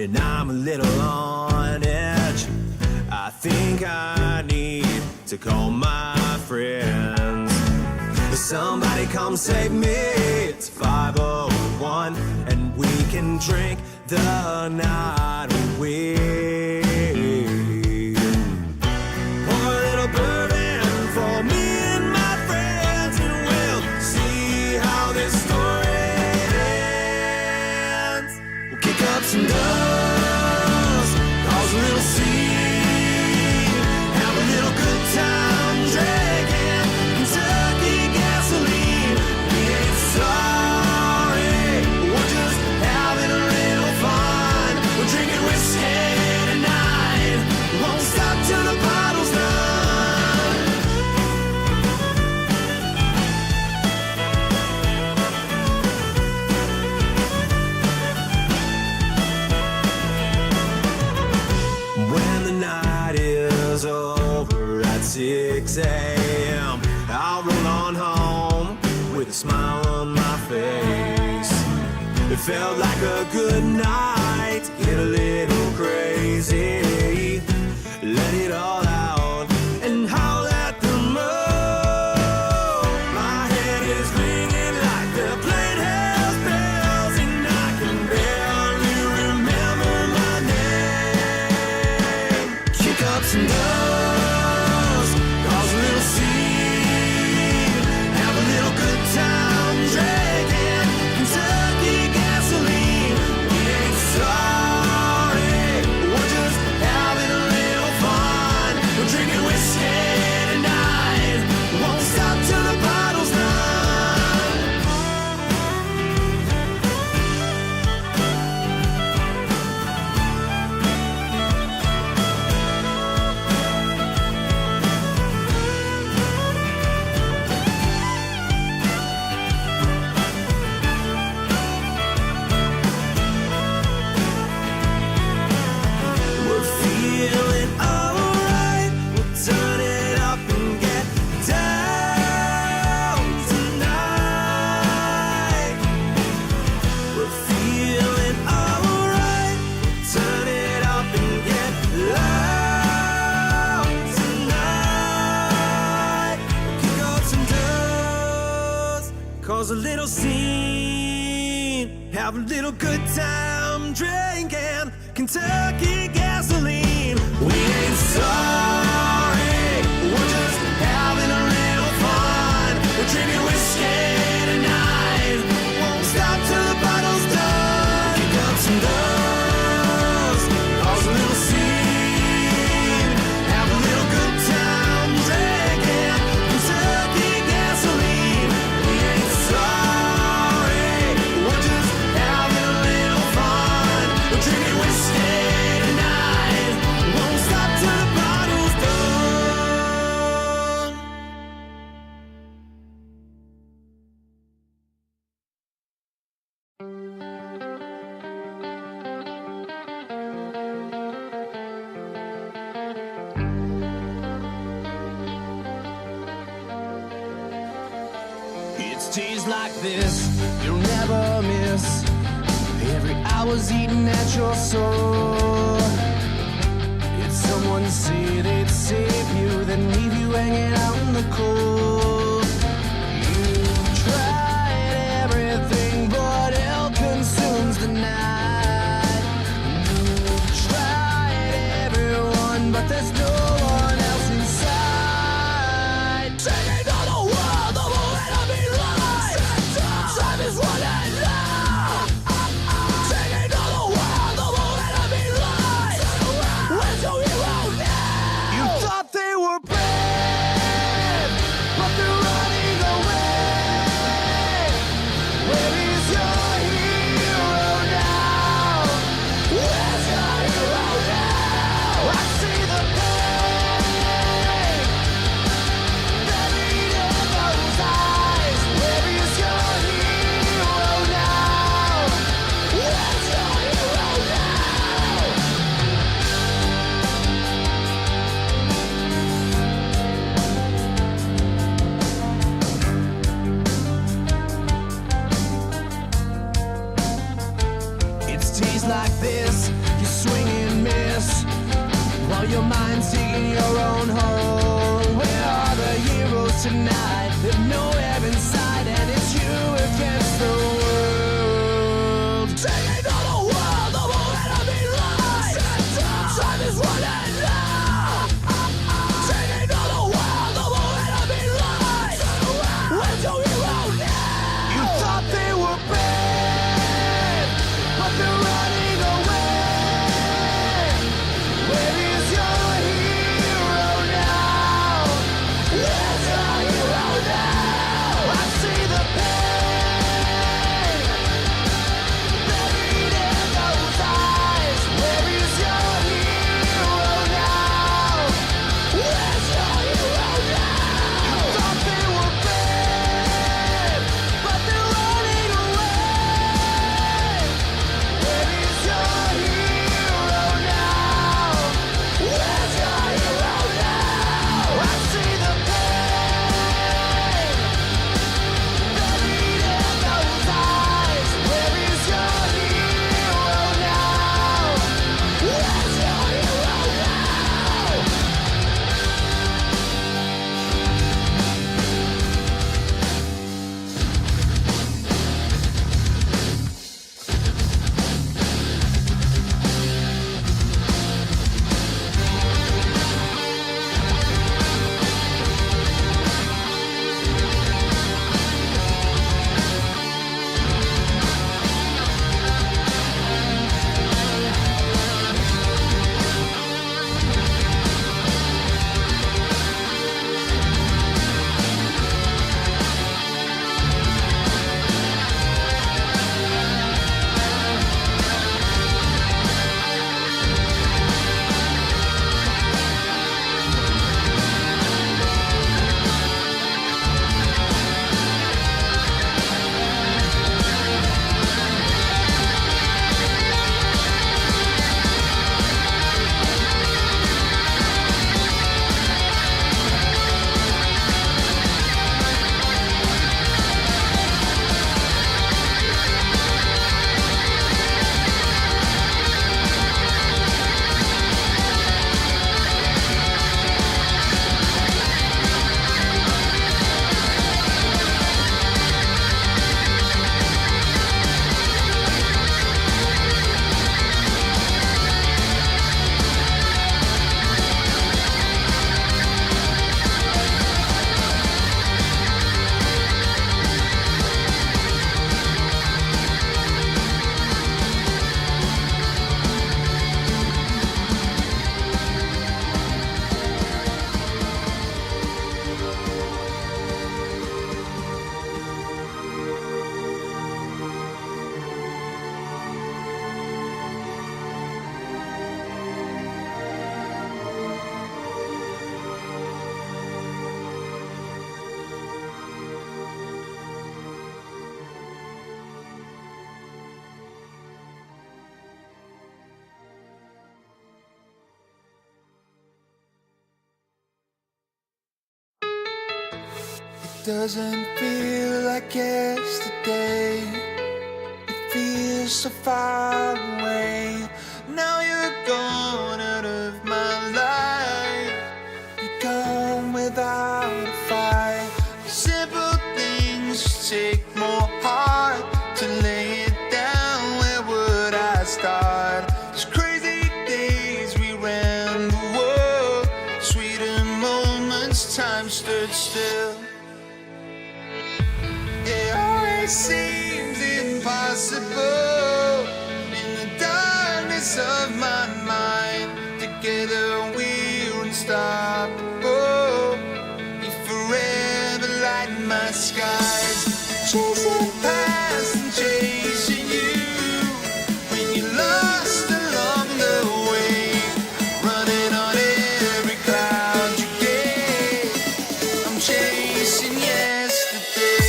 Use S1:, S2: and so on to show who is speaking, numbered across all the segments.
S1: and I'm a little on edge. I think I need to call my friends. Somebody come save me. It's 5:01 and we can drink the night away. Pour a little bourbon for me and my friends, and we'll see how this story ends. We'll kick up some dust, cause a little scene, have a little good time drinking Kentucky gasoline. We ain't sorry, we're just having a little fun. We're drinking whiskey tonight, won't stop till the bottle's done. When the night is over at 6 a.m., I'll roll on home with a smile on my face. It felt like a good night to get a little crazy. Let it all out and howl at the moon. My head is ringing like they're playing house bells, and I can barely remember my name. Kick up some dust, cause a little scene, have a little good time drinking Kentucky gasoline. We ain't sorry, we're just having a little fun. We're drinking whiskey tonight, won't stop till the bottle's done. We're feeling alright, we'll turn it up and get down tonight. We're feeling alright, we'll turn it up and get loud tonight. Kick up some dust, cause a little scene, have a little good time drinking Kentucky gasoline. We ain't sorry, we're just having a little fun. We're drinking whiskey tonight, won't stop till the bottle's done. Kick up some dust, cause a little scene, have a little good time drinking Kentucky gasoline. We ain't sorry, we're just having a little fun. We're drinking whiskey tonight, won't stop till the bottle's done.
S2: It's days like this you'll never miss. Every hour's eating at your soul. It's someone say they'd save you, then leave you hanging out in the cold. You've tried everything, but hell consumes the night. You've tried everyone, but there's no one else inside. Taking to the world, the enemy lies. Time is running low. Taking to the world, the enemy lies. Where's your hero now? You thought they were brave. Doesn't feel like yesterday. It feels so far away. Now you're gone out of my life. You're gone without a fight. Simple things take more heart to lay it down. Where would I start? These crazy days we ran the world. Sweeter moments, time stood still. It always seems impossible in the darkness of my mind. Together we're unstoppable. You forever light my skies. Chasing past and chasing you. When you're lost along the way, running on every cloud you get. I'm chasing yesterday.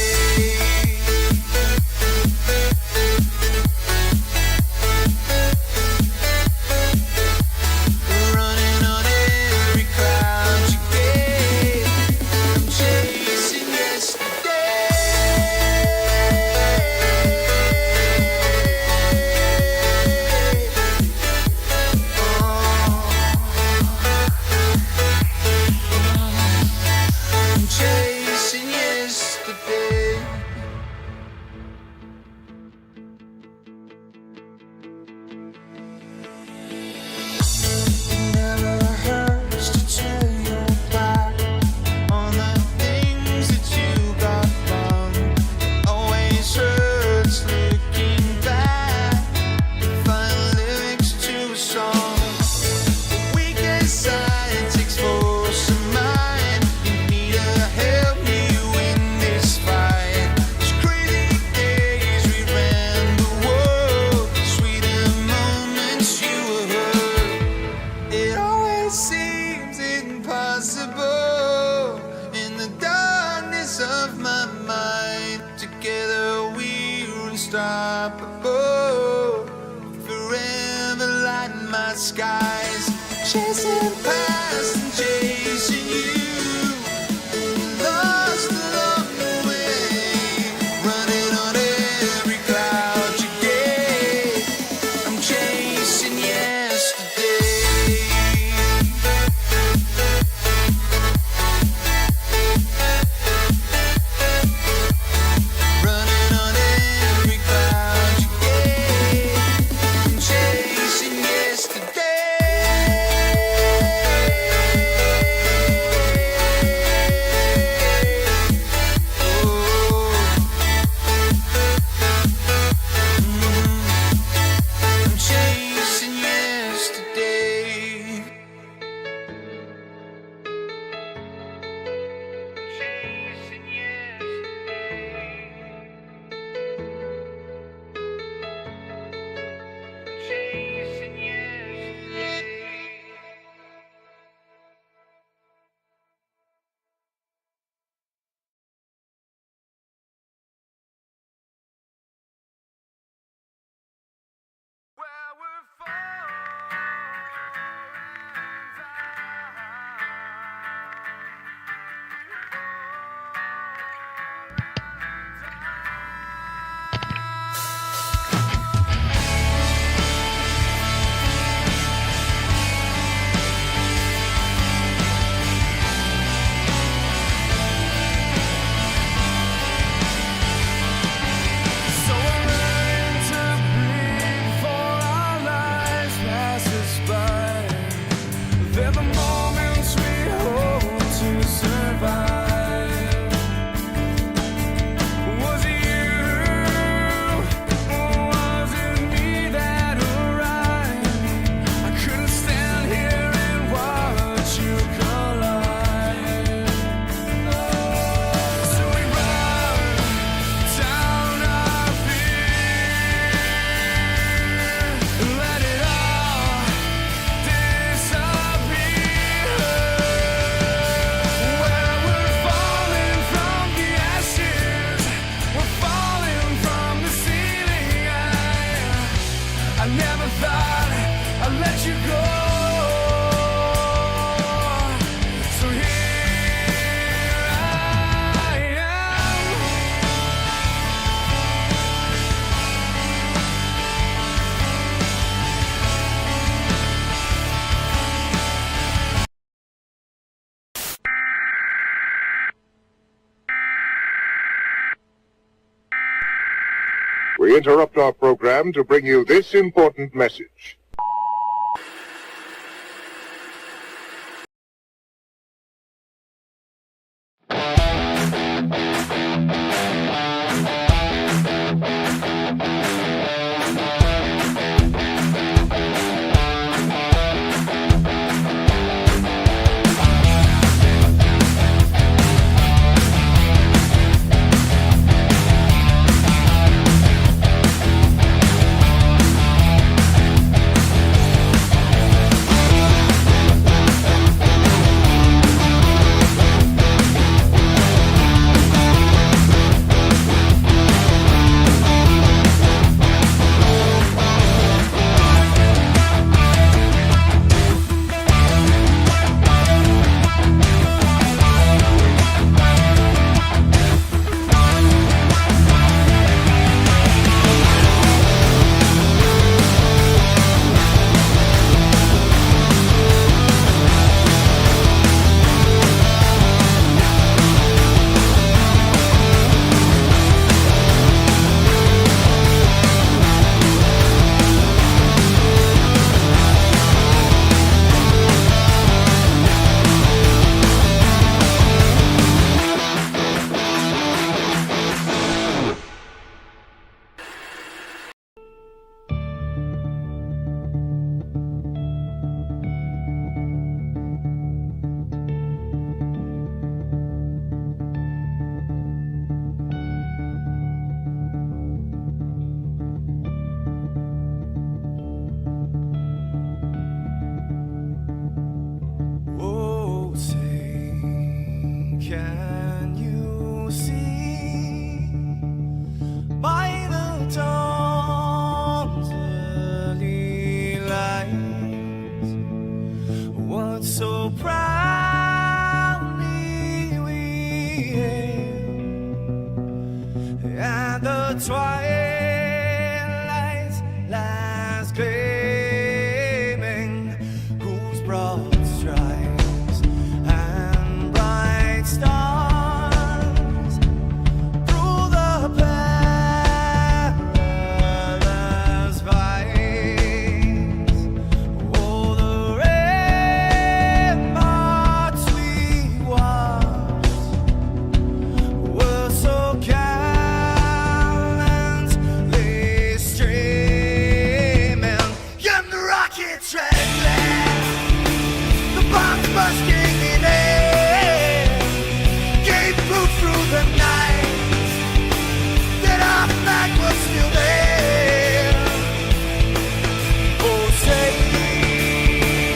S2: Unstoppable, forever lighting my skies, chasing past and chasing you. Lost along the way, running on every cloud you get. I'm chasing yesterday. Chasing yesterday.
S3: We interrupt our program to bring you this important message.
S1: Oh, say, can you see by the dawn's early light what so proudly we hailed at the twilight's last gleaming, whose broad stripes and bright stars through the perilous fights, oh, the ramparts we watched were so gallantly streaming, and the rockets red glare, the bombs bursting in air, gave proof through the night that our flag was still there. Oh, say,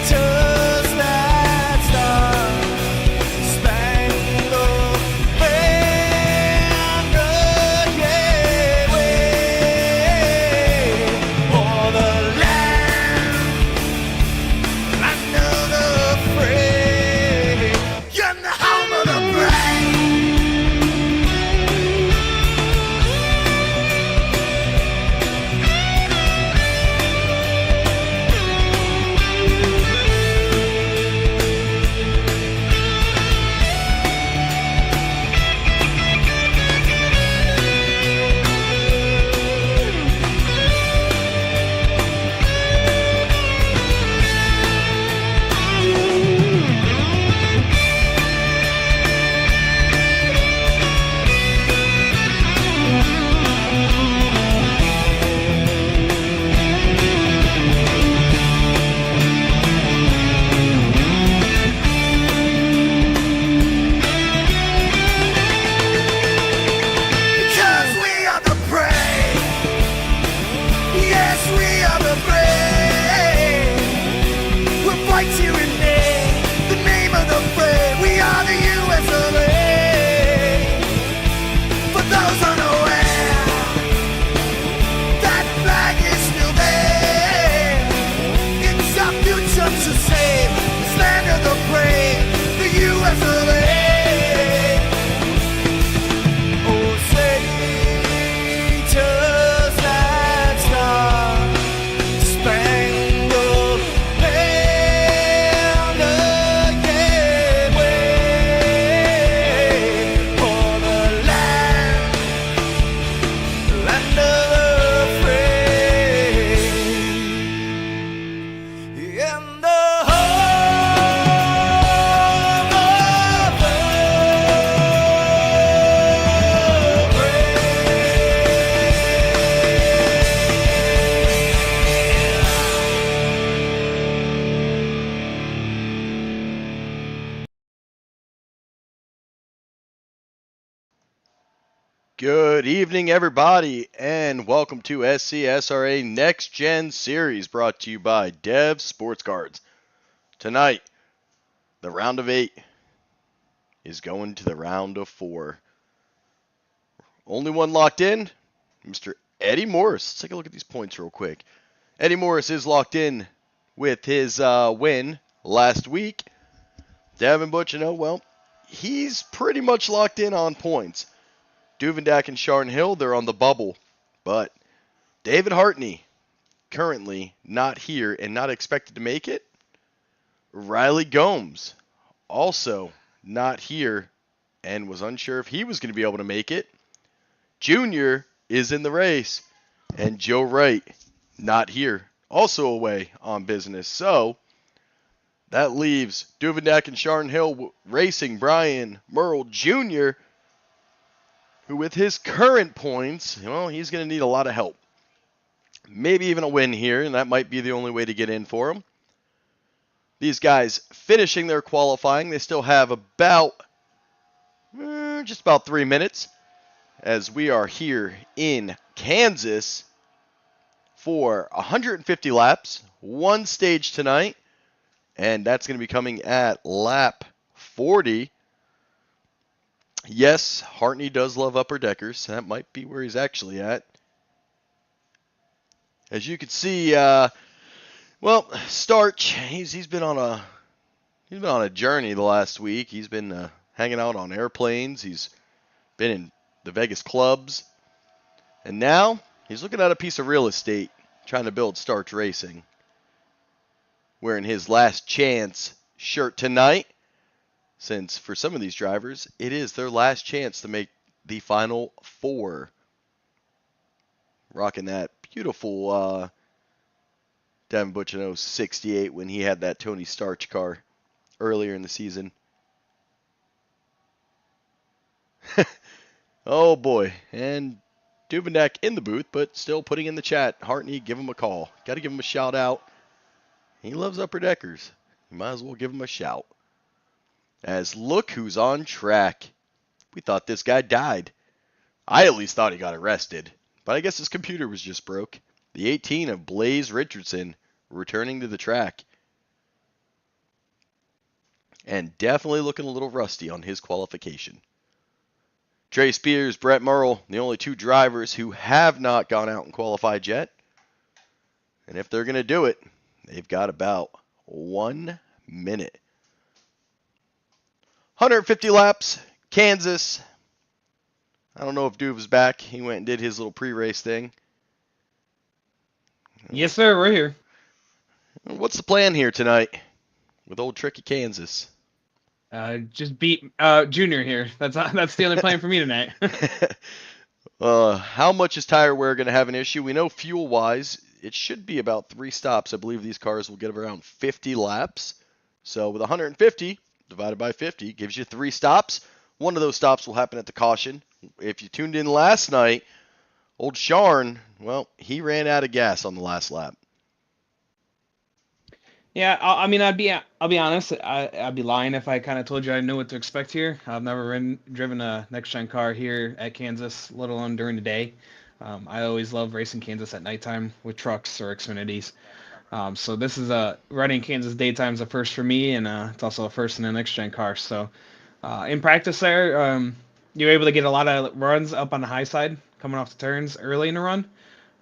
S1: does that star-spangled banner yet wave o'er the land under the frail
S4: Good evening, everybody, and welcome to SCSRA NextGen Series brought to you by Dev Sports Cards. Tonight, the round of 8 is going to the round of 4. Only one locked in, Mr. Eddie Morris. Let's take a look at these points real quick. Eddie Morris is locked in with his win last week. Devin Butchino, well, he's pretty much locked in on points. Duvendak and Sharon Hill, they're on the bubble. But David Hartney, currently not here and not expected to make it. Riley Gomes, also not here and was unsure if he was going to be able to make it. Junior is in the race. And Joe Wright, not here, also away on business. So that leaves Duvendak and Sharon Hill racing Brian Merle Jr., who with his current points, well, he's going to need a lot of help. Maybe even a win here, and that might be the only way to get in for him. These guys finishing their qualifying, they still have about, just about 3 minutes, as we are here in Kansas for 150 laps, one stage tonight, and that's going to be coming at lap 40. Yes, Hartney does love upper deckers. That might be where he's actually at. As you can see, Starch, he's been on a journey the last week. He's been hanging out on airplanes. He's been in the Vegas clubs, and now he's looking at a piece of real estate, trying to build Starch Racing. Wearing his last chance shirt tonight. Since for some of these drivers, it is their last chance to make the final 4. Rocking that beautiful Devin Butchino 68 when he had that Tony Starch car earlier in the season. Oh boy, and Duvendak in the booth, but still putting in the chat. Hartney, give him a call. Got to give him a shout out. He loves upper deckers. You might as well give him a shout. As look who's on track. We thought this guy died. I at least thought he got arrested. But I guess his computer was just broke. The 18 of Blaze Richardson returning to the track. And definitely looking a little rusty on his qualification. Trey Spears, Brett Merle, the only 2 drivers who have not gone out and qualified yet. And if they're going to do it, they've got about 1 minute. 150 laps, Kansas. I don't know if Duve's back. He went and did his little pre-race thing.
S5: Yes, sir. We're here.
S4: What's the plan here tonight with old Tricky Kansas?
S5: Just beat Junior here. That's the only plan for me tonight.
S4: How much is tire wear going to have an issue? We know fuel-wise, it should be about 3 stops. I believe these cars will get around 50 laps. So with 150... divided by 50 gives you 3 stops. One of those stops will happen at the caution. If you tuned in last night, old Sharn, well, he ran out of gas on the last lap.
S5: Yeah, I'll be honest. I'd be lying if I kind of told you I knew what to expect here. I've never driven a next-gen car here at Kansas, let alone during the day. I always love racing Kansas at nighttime with trucks or Xfinities. So this is running Kansas daytime is a first for me, and it's also a first in a next-gen car. So in practice there, you're able to get a lot of runs up on the high side coming off the turns early in the run.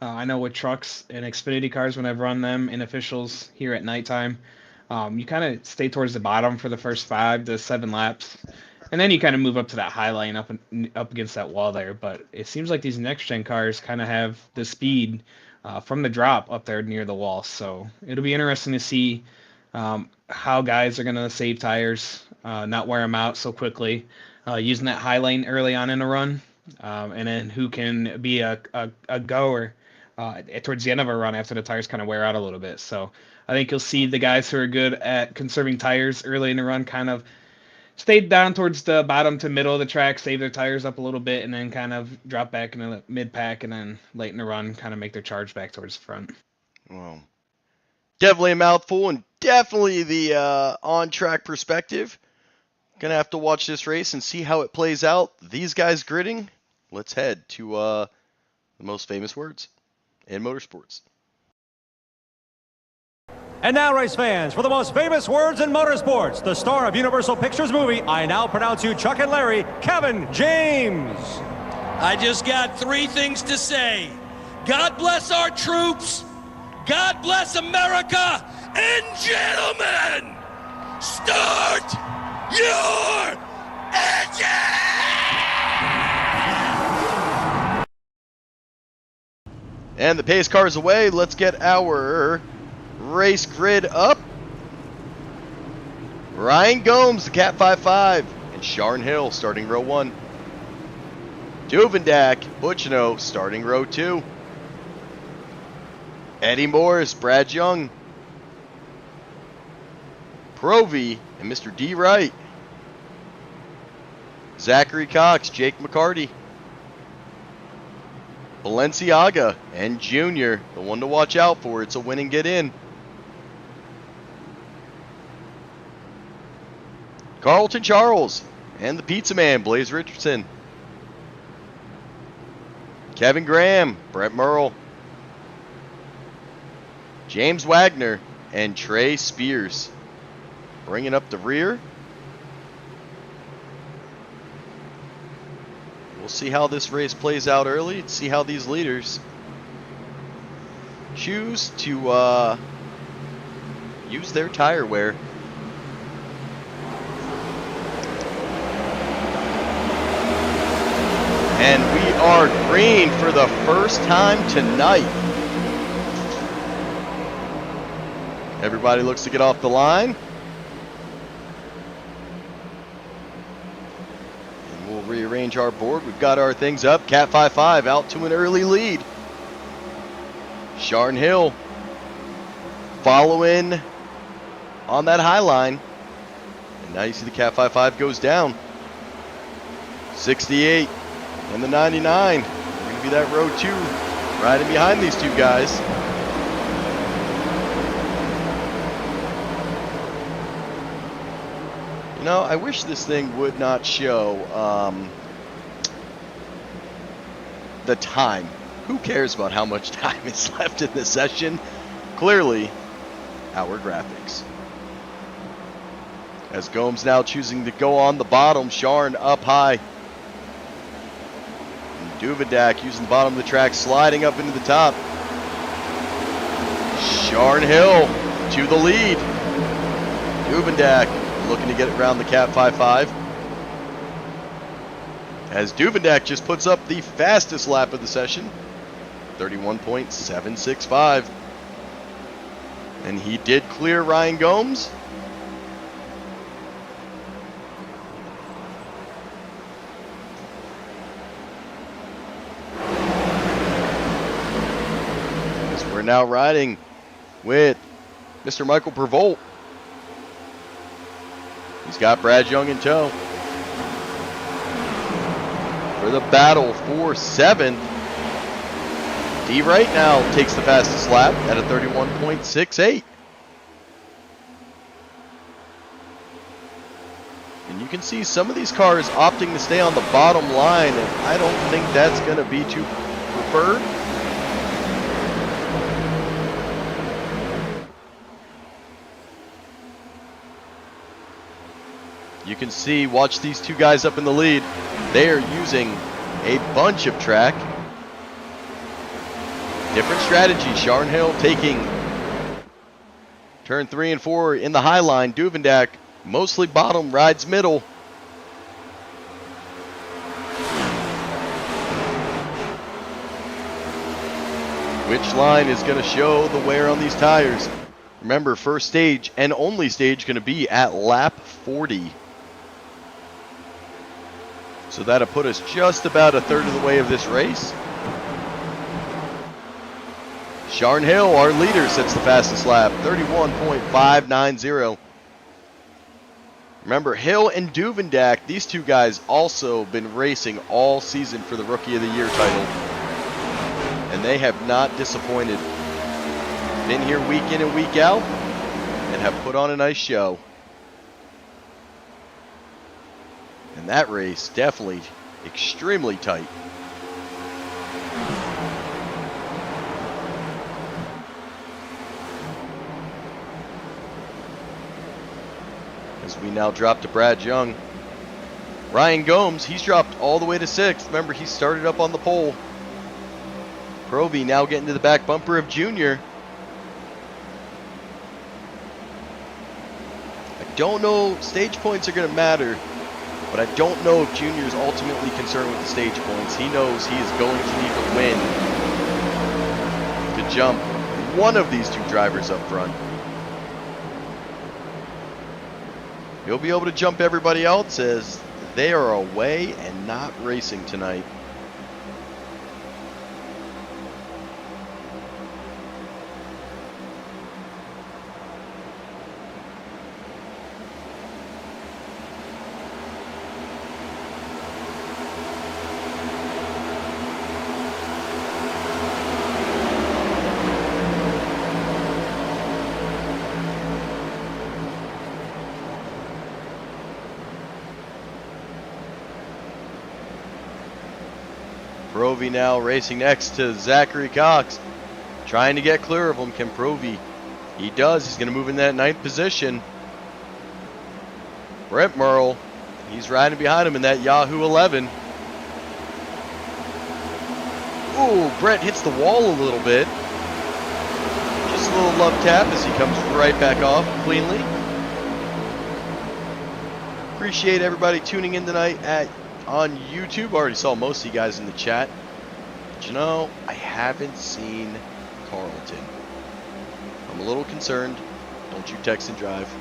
S5: I know with trucks and Xfinity cars, when I've run them in officials here at nighttime, you kind of stay towards the bottom for the first 5 to 7 laps. And then you kind of move up to that high line up against that wall there. But it seems like these next-gen cars kind of have the speed from the drop up there near the wall. So it'll be interesting to see how guys are going to save tires, not wear them out so quickly, using that high lane early on in a run, and then who can be a goer towards the end of a run after the tires kind of wear out a little bit. So I think you'll see the guys who are good at conserving tires early in the run kind of stay down towards the bottom to middle of the track, save their tires up a little bit, and then kind of drop back in the mid-pack, and then late in the run kind of make their charge back towards the front.
S4: Well, definitely a mouthful, and definitely the on-track perspective. Going to have to watch this race and see how it plays out. These guys gridding, let's head to the most famous words in motorsports.
S6: And now, race fans, for the most famous words in motorsports, the star of Universal Pictures movie, I now pronounce you Chuck and Larry, Kevin James.
S7: I just got 3 things to say. God bless our troops, God bless America, and gentlemen, start your engine!
S4: And the pace car is away. Let's get our race grid up. Ryan Gomes, the Cat 5.5, and Sharn Hill starting row 1. Duvendak, Butchino starting row 2. Eddie Morris, Brad Young. Provy and Mr. D. Wright. Zachary Cox, Jake McCarty. Balenciaga and Junior, the one to watch out for. It's a win and get in. Carlton Charles and the Pizza Man, Blaze Richardson. Kevin Graham, Brett Merle. James Wagner and Trey Spears. Bringing up the rear. We'll see how this race plays out early. See how these leaders choose to use their tire wear. And we are green for the first time tonight. Everybody looks to get off the line. And we'll rearrange our board. We've got our things up. Cat 5.5 out to an early lead. Sharn Hill following on that high line. And now you see the Cat 5.5 goes down. 68 and the 99. We're going to be that row 2 riding behind these two guys. You know, I wish this thing would not show the time. Who cares about how much time is left in the session? Clearly, our graphics. As Gomes now choosing to go on the bottom, Sharn up high. And Duvendak using the bottom of the track, sliding up into the top. Sharn Hill to the lead. Duvendak looking to get around the Cat 5.5. As Duvendak just puts up the fastest lap of the session, 31.765. And he did clear Ryan Gomes. As we're now riding with Mr. Michael Pervolt. He's got Brad Young in tow. For the battle for 7th. D. Wright now takes the fastest lap at a 31.68. And you can see some of these cars opting to stay on the bottom line, and I don't think that's going to be too preferred. You can see, watch these two guys up in the lead. They are using a bunch of track. Different strategy. Sharn Hill taking turn 3 and 4 in the high line. Duvendak mostly bottom, rides middle. Which line is going to show the wear on these tires? Remember, first stage and only stage going to be at lap 40. So that'll put us just about a third of the way of this race. Sharn Hill, our leader, sets the fastest lap, 31.590. Remember, Hill and Duvendak, these two guys also been racing all season for the Rookie of the Year title. And they have not disappointed. Been here week in and week out and have put on a nice show. And that race definitely extremely tight. As we now drop to Brad Young. Ryan Gomes, he's dropped all the way to 6th. Remember, he started up on the pole. Provy now getting to the back bumper of Junior. I don't know, stage points are going to matter, but I don't know if Junior is ultimately concerned with the stage points. He knows he is going to need to win to jump one of these two drivers up front. He'll be able to jump everybody else as they are away and not racing tonight. Provy now racing next to Zachary Cox, trying to get clear of him. Can Provy? He does. He's going to move in that 9th position. Brett Merle, he's riding behind him in that Yahoo 11. Ooh, Brett hits the wall a little bit. Just a little love tap as he comes right back off cleanly. Appreciate everybody tuning in tonight on YouTube. Already saw most of you guys in the chat. But you know, I haven't seen Carlton. I'm a little concerned. Don't you text and drive.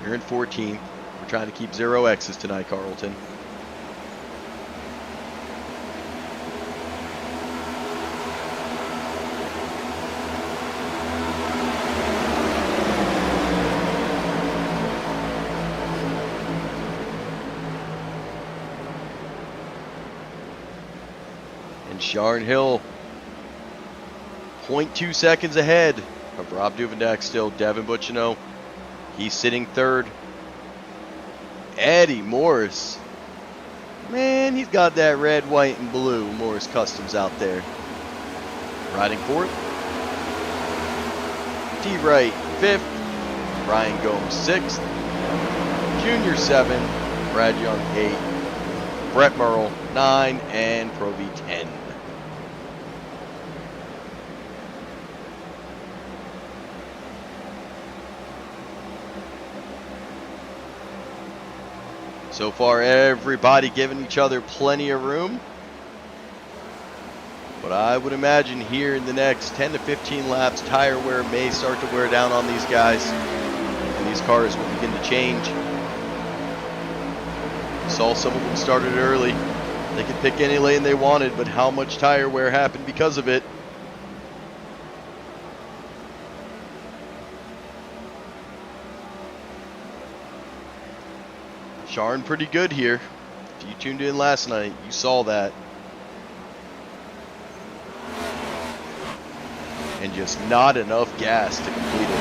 S4: You're in 14th. We're trying to keep 0 X's tonight, Carlton. Sharn Hill, 0.2 seconds ahead of Rob Duvendak still. Devin Butchino, he's sitting 3rd. Eddie Morris, man, he's got that red, white, and blue Morris Customs out there. Riding 4th. T. Wright, 5th. Ryan Gomes, 6th. Junior, 7. Brad Young, 8. Brett Merle, 9. And Provy, 10. So far, everybody giving each other plenty of room. But I would imagine here in the next 10 to 15 laps, tire wear may start to wear down on these guys. And these cars will begin to change. Saw some of them started early. They could pick any lane they wanted, but how much tire wear happened because of it? Sharn pretty good here. If you tuned in last night, you saw that. And just not enough gas to complete it.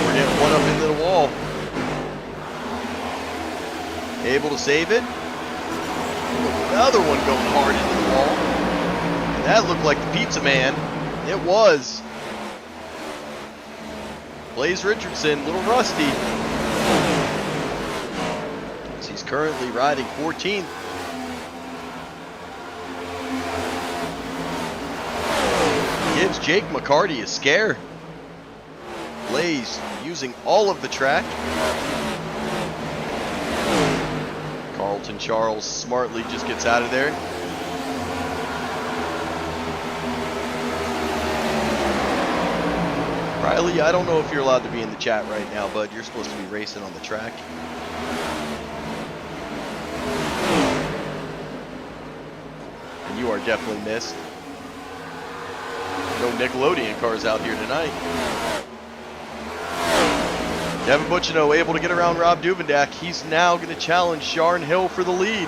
S4: We're getting one up into the wall. Able to save it. Another one going hard into the wall. And that looked like the Pizza Man. It was. Blaze Richardson, a little rusty. As he's currently riding 14th. Gives Jake McCarty a scare. Blaze using all of the track. Carlton Charles smartly just gets out of there. Riley, I don't know if you're allowed to be in the chat right now, bud. You're supposed to be racing on the track. And you are definitely missed. No Nickelodeon cars out here tonight. Devin Butchino able to get around Rob Duvendak. He's now going to challenge Sharn Hill for the lead.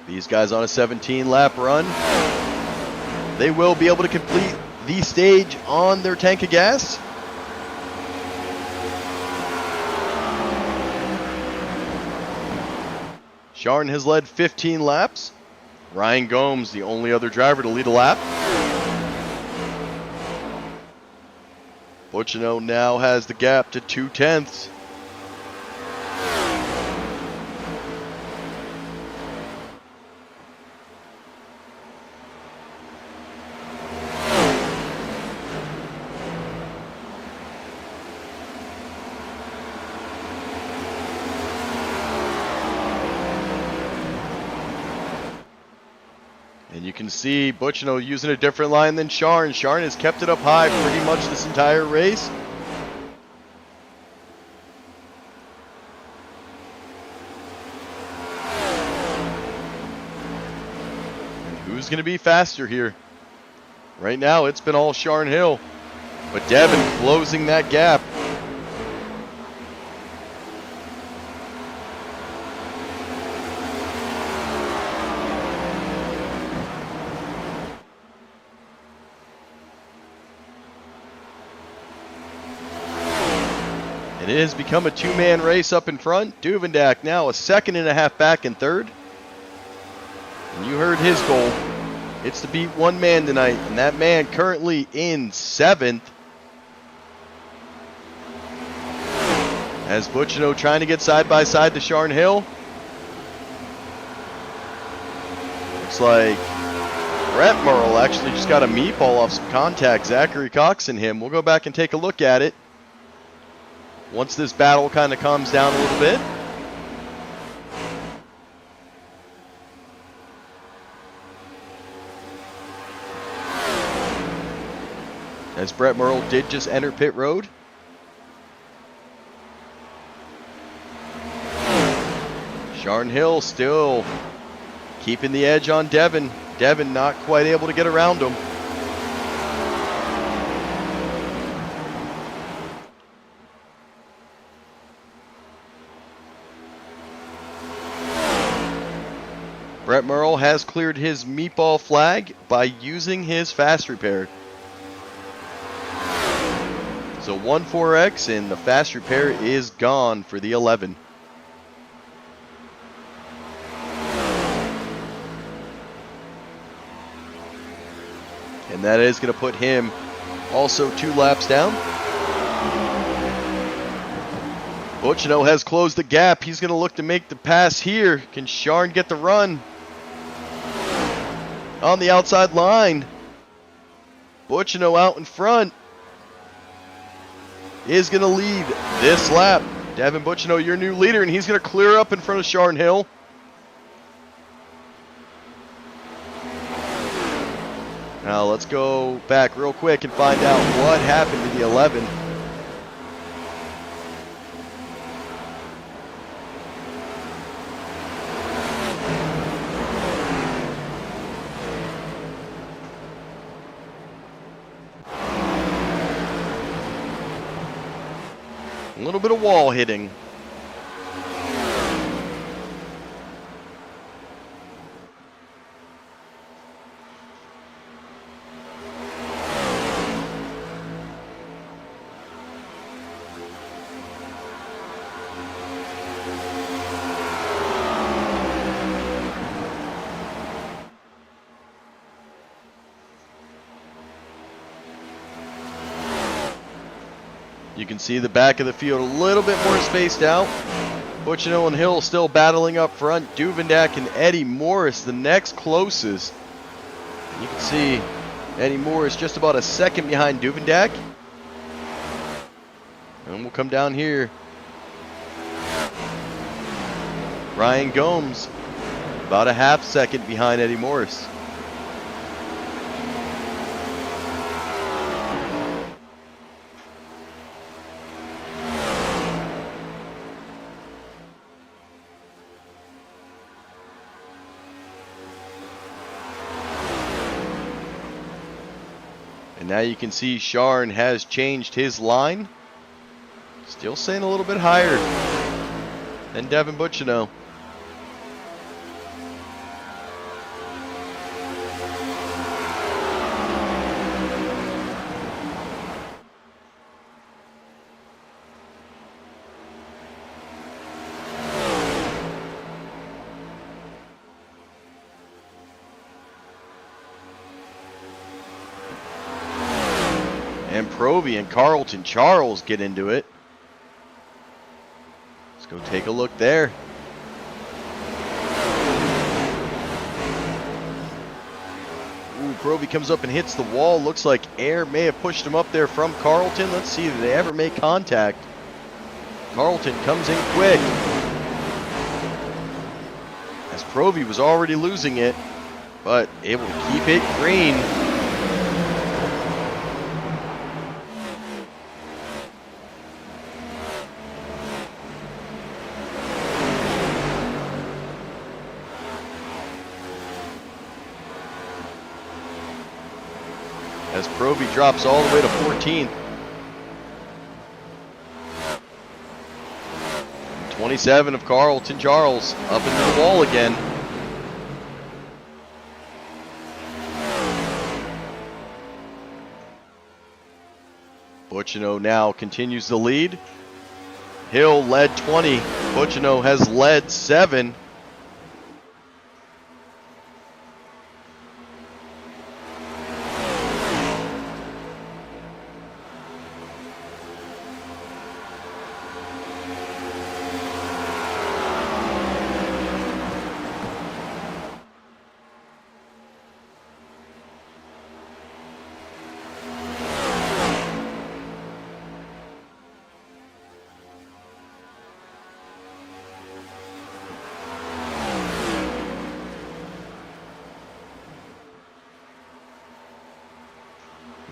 S4: These guys on a 17-lap run. They will be able to complete the stage on their tank of gas. Sharn has led 15 laps. Ryan Gomes, the only other driver to lead a lap. Butchino now has the gap to 2/10. And you can see Butchino using a different line than Sharn. Sharn has kept it up high pretty much this entire race. And who's going to be faster here? Right now, it's been all Sharn Hill. But Devin closing that gap. And it has become a two-man race up in front. Duvendak now a second and a half back in third. And you heard his goal. It's to beat one man tonight, and that man currently in seventh. As Butchino trying to get side by side to Sharn Hill. Looks like Brett Merle actually just got a meatball off some contact. Zachary Cox and him. We'll go back and take a look at it once this battle kind of calms down a little bit. As Brett Merle did just enter pit road. Sharn Hill still keeping the edge on Devin. Devin not quite able to get around him. Brett Merle has cleared his meatball flag by using his fast repair. So 1-4X and the fast repair is gone for the 11. And that is going to put him also 2 laps down. Butchino has closed the gap. He's going to look to make the pass here. Can Sharn get the run? On the outside line. Butchino out in front is going to lead this lap. Devin Butchino, your new leader, and he's going to clear up in front of Sharn Hill. Now let's go back real quick and find out what happened to the 11. A little bit of wall hitting. You can see the back of the field a little bit more spaced out. Butchino and Hill still battling up front. Duvendak and Eddie Morris the next closest. You can see Eddie Morris just about a second behind Duvendak. And we'll come down here. Ryan Gomes about a half second behind Eddie Morris. And now you can see Sharn has changed his line. Still staying a little bit higher than Devin Butchino. And Provy and Carlton Charles get into it. Let's go take a look there. Ooh, Provy comes up and hits the wall. Looks like air may have pushed him up there from Carlton. Let's see if they ever make contact. Carlton comes in quick. As Provy was already losing it, but able to keep it green. As Provy drops all the way to 14th. 27 of Carlton Charles up into the wall again. Butchino now continues the lead. Hill led 20. Butchino has led 7.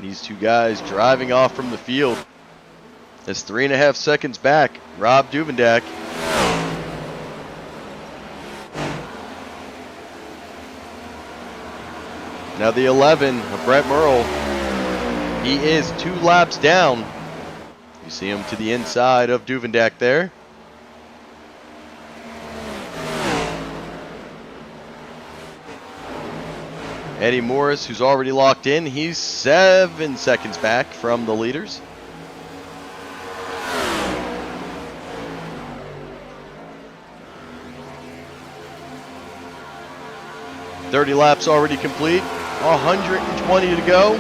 S4: These two guys driving off from the field. That's 3.5 seconds back. Rob Duvendak. Now the 11 of Brett Merle. He is 2 laps down. You see him to the inside of Duvendak there. Eddie Morris, who's already locked in, he's 7 seconds back from the leaders. $30 laps already complete, 120 to go,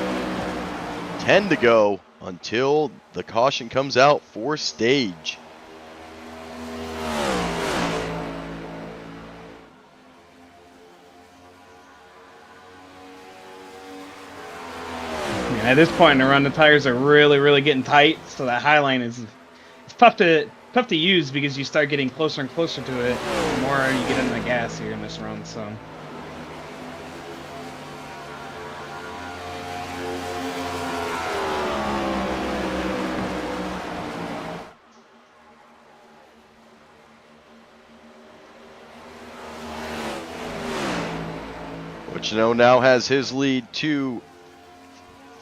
S4: 10 to go until the caution comes out for stage.
S5: At this point in the run, the tires are really getting tight, so that high line is tough to use because you start getting closer and closer to it the more you get into the gas here in this run. So.
S4: Butchino now has his lead to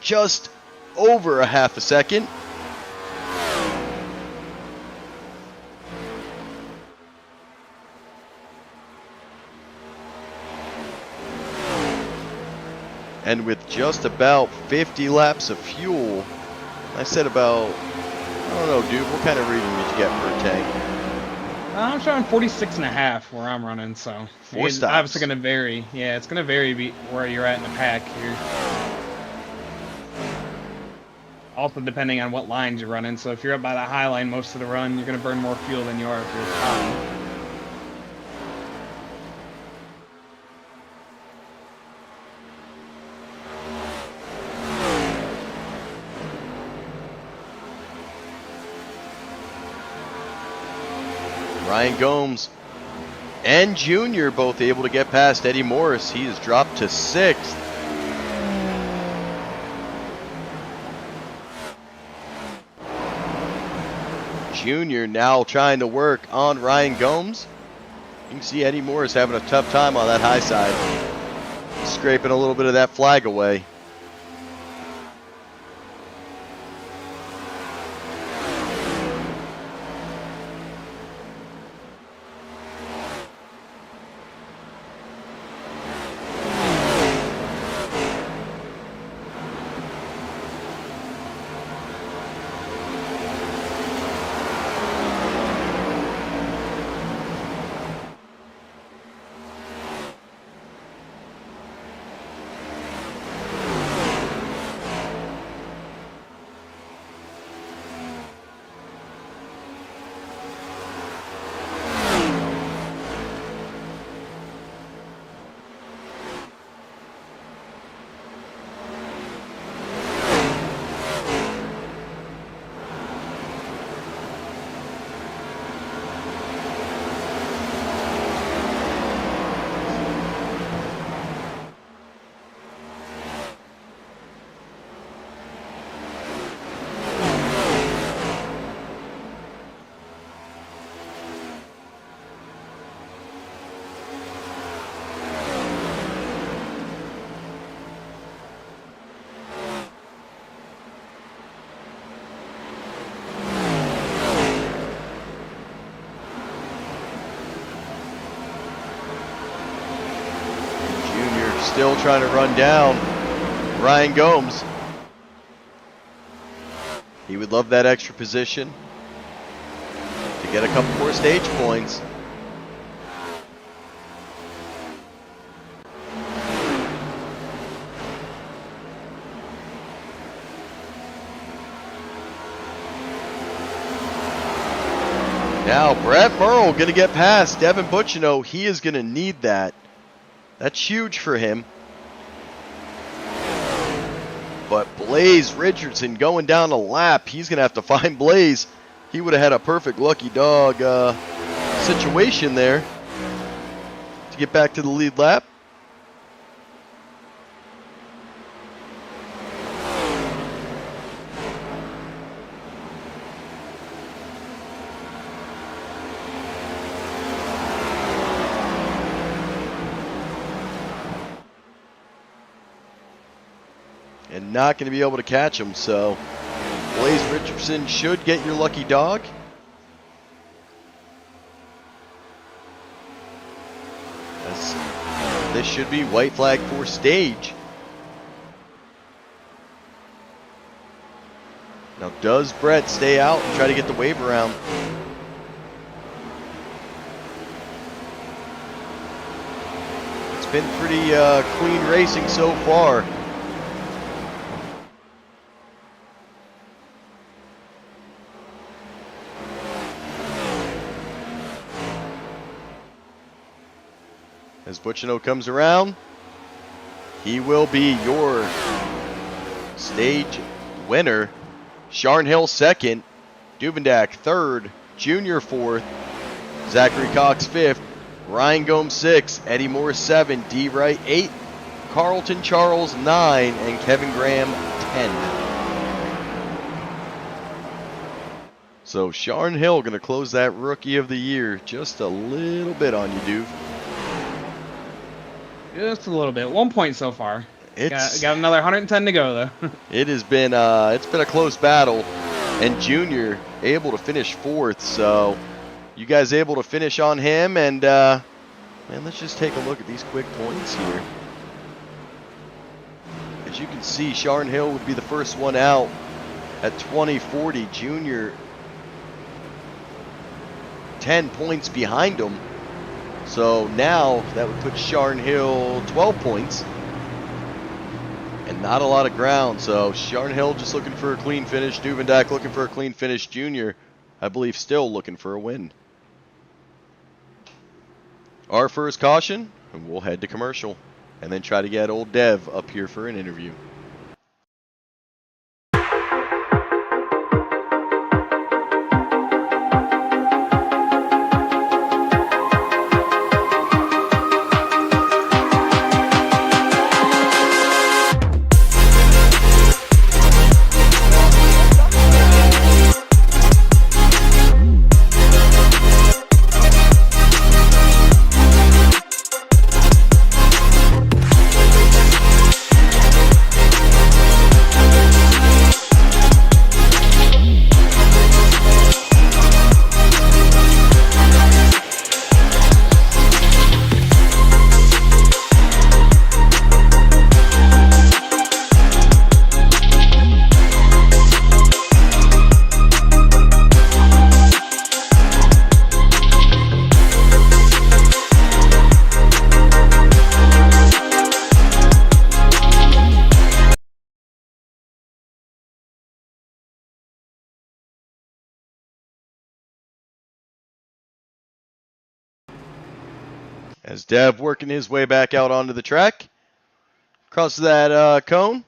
S4: just over a half a second. And with just about 50 laps of fuel, I said about, I don't know, dude, what kind of reading did you get per tank?
S5: I'm showing 46.5 where I'm running, so
S4: Four
S5: it's
S4: stops.
S5: obviously going to vary. Yeah, it's going to vary where you're at in the pack here. Also depending on what lines you're running. So if you're up by the high line most of the run, you're going to burn more fuel than you are if you're high.
S4: Ryan Gomes and Junior both able to get past Eddie Morris. He has dropped to 6th. Junior now trying to work on Ryan Gomes. You can see Eddie Morris having a tough time on that high side. Scraping a little bit of that flag away. Still trying to run down Ryan Gomes. He would love that extra position to get a couple more stage points. Now Brett Merle going to get past Devin Butchino. He is going to need that. That's huge for him. But Blaze Richardson going down a lap. He's going to have to find Blaze. He would have had a perfect lucky dog situation there to get back to the lead lap. And not going to be able to catch him, so Blaze Richardson should get your lucky dog. This should be white flag for stage. Now does Brett stay out and try to get the wave around? It's been pretty clean racing so far. As Butchino comes around, he will be your stage winner. Sharn Hill second, Duvendak third, Junior fourth, Zachary Cox fifth, Ryan Gomes sixth, Eddie Moore 7, D Wright 8, Carlton Charles 9, and Kevin Graham 10. So Sharn Hill going to close that Rookie of the Year just a little bit on you, Duve.
S5: Just a little bit. 1 point so far.
S4: It's
S5: Got another 110 to go though.
S4: It has been it's been a close battle, and Junior able to finish fourth. So you guys able to finish on him, and man, let's just take a look at these quick points here. As you can see, Sharn Hill would be the first one out at 2040. Junior 10 points behind him. So now that would put Sharn Hill 12 points. And not a lot of ground. So Sharn Hill just looking for a clean finish. Duvendak looking for a clean finish. Junior, I believe, still looking for a win. Our first caution, and we'll head to commercial. And then try to get old Dev up here for an interview. As Dev working his way back out onto the track. Crosses that cone.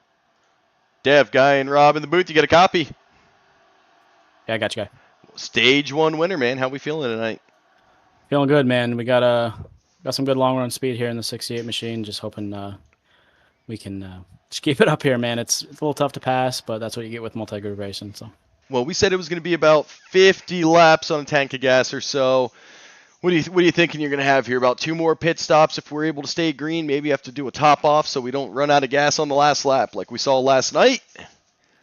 S4: Dev, Guy, and Rob in the booth. You got a copy?
S8: Yeah, I got you, guy.
S4: Stage 1 winner, man. How we feeling tonight?
S8: Feeling good, man. We got some good long run speed here in the 68 machine. Just hoping we can just keep it up here, man. It's a little tough to pass, but that's what you get with multi-group racing. So.
S4: Well, we said it was going to be about 50 laps on a tank of gas or so. What are you thinking you're going to have here? About 2 more pit stops if we're able to stay green? Maybe have to do a top off so we don't run out of gas on the last lap like we saw last night?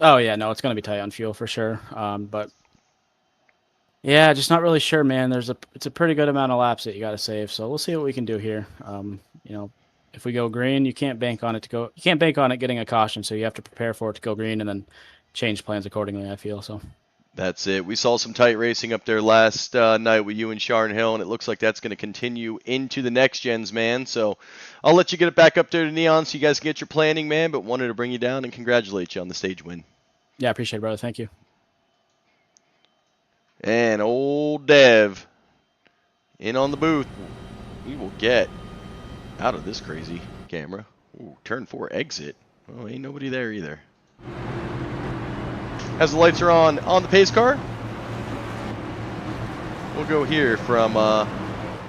S8: Oh, yeah, no, it's going to be tight on fuel for sure. But, yeah, just not really sure, man. It's a pretty good amount of laps that you got to save, so we'll see what we can do here. If we go green, you can't bank on it getting a caution, so you have to prepare for it to go green and then change plans accordingly, I feel so.
S4: That's it. We saw some tight racing up there last night with you and Sharn Hill, and it looks like that's going to continue into the next gens, man. So I'll let you get it back up there to Neon so you guys can get your planning, man, but wanted to bring you down and congratulate you on the stage win.
S8: Yeah, I appreciate it, brother. Thank you.
S4: And old Dev in on the booth. We will get out of this crazy camera. Ooh, turn 4 exit. Oh, ain't nobody there either. As the lights are on the pace car, we'll go here from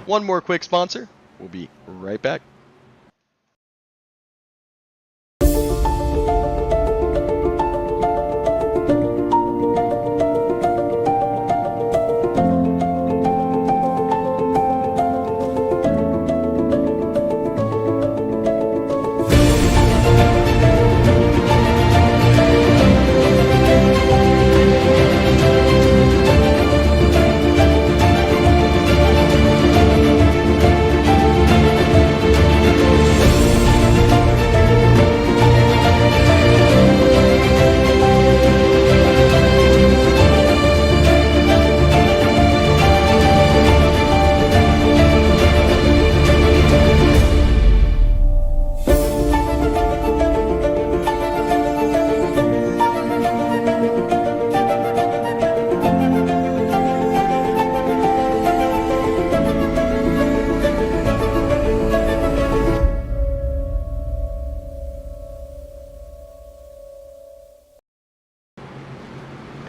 S4: one more quick sponsor. We'll be right back.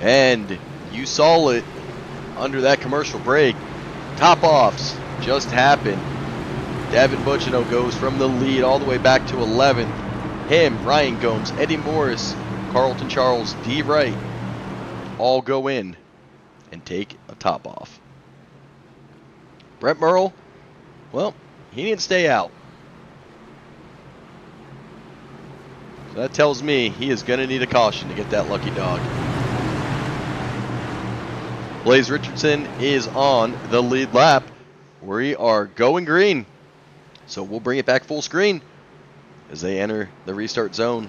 S4: And you saw it under that commercial break. Top offs just happened. Davin Butchino goes from the lead all the way back to 11th. Him, Ryan Gomes, Eddie Morris, Carlton Charles, D. Wright all go in and take a top off. Brett Merle, well, he didn't stay out. So that tells me he is going to need a caution to get that lucky dog. Blaze Richardson is on the lead lap. We are going green. So we'll bring it back full screen as they enter the restart zone.